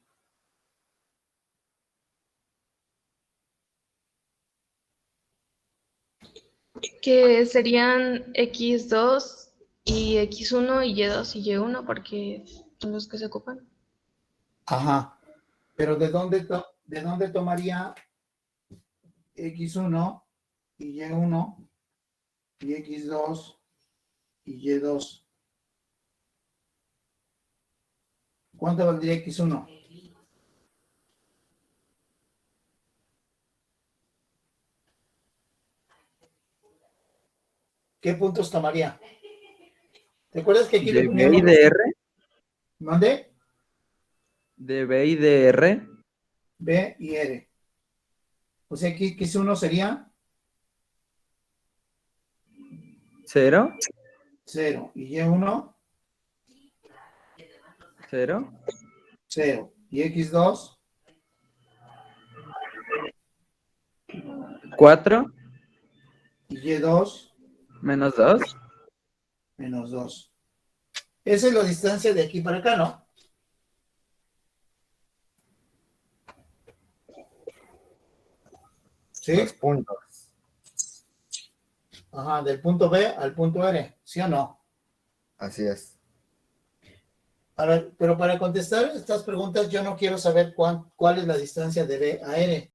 Que serían X2 y X1 y Y2 y Y1 porque son los que se ocupan. Ajá. Pero ¿de dónde tomaría X1 y Y1 y X2 y Y2? ¿Cuánto valdría X1? ¿Qué puntos tomaría? ¿Te acuerdas que aquí le ¿De B poníamos y de R? ¿Mande? ¿De B y de R? B y R. O sea, que X1 sería 0, 0 y Y1 0, 0 y X2 4, y Y2 menos 2. menos 2. Esa es la distancia de aquí para acá, ¿no? ¿Sí? Los puntos. Ajá, del punto B al punto R, ¿sí o no? Así es. Pero para contestar estas preguntas yo no quiero saber cuál es la distancia de B a R.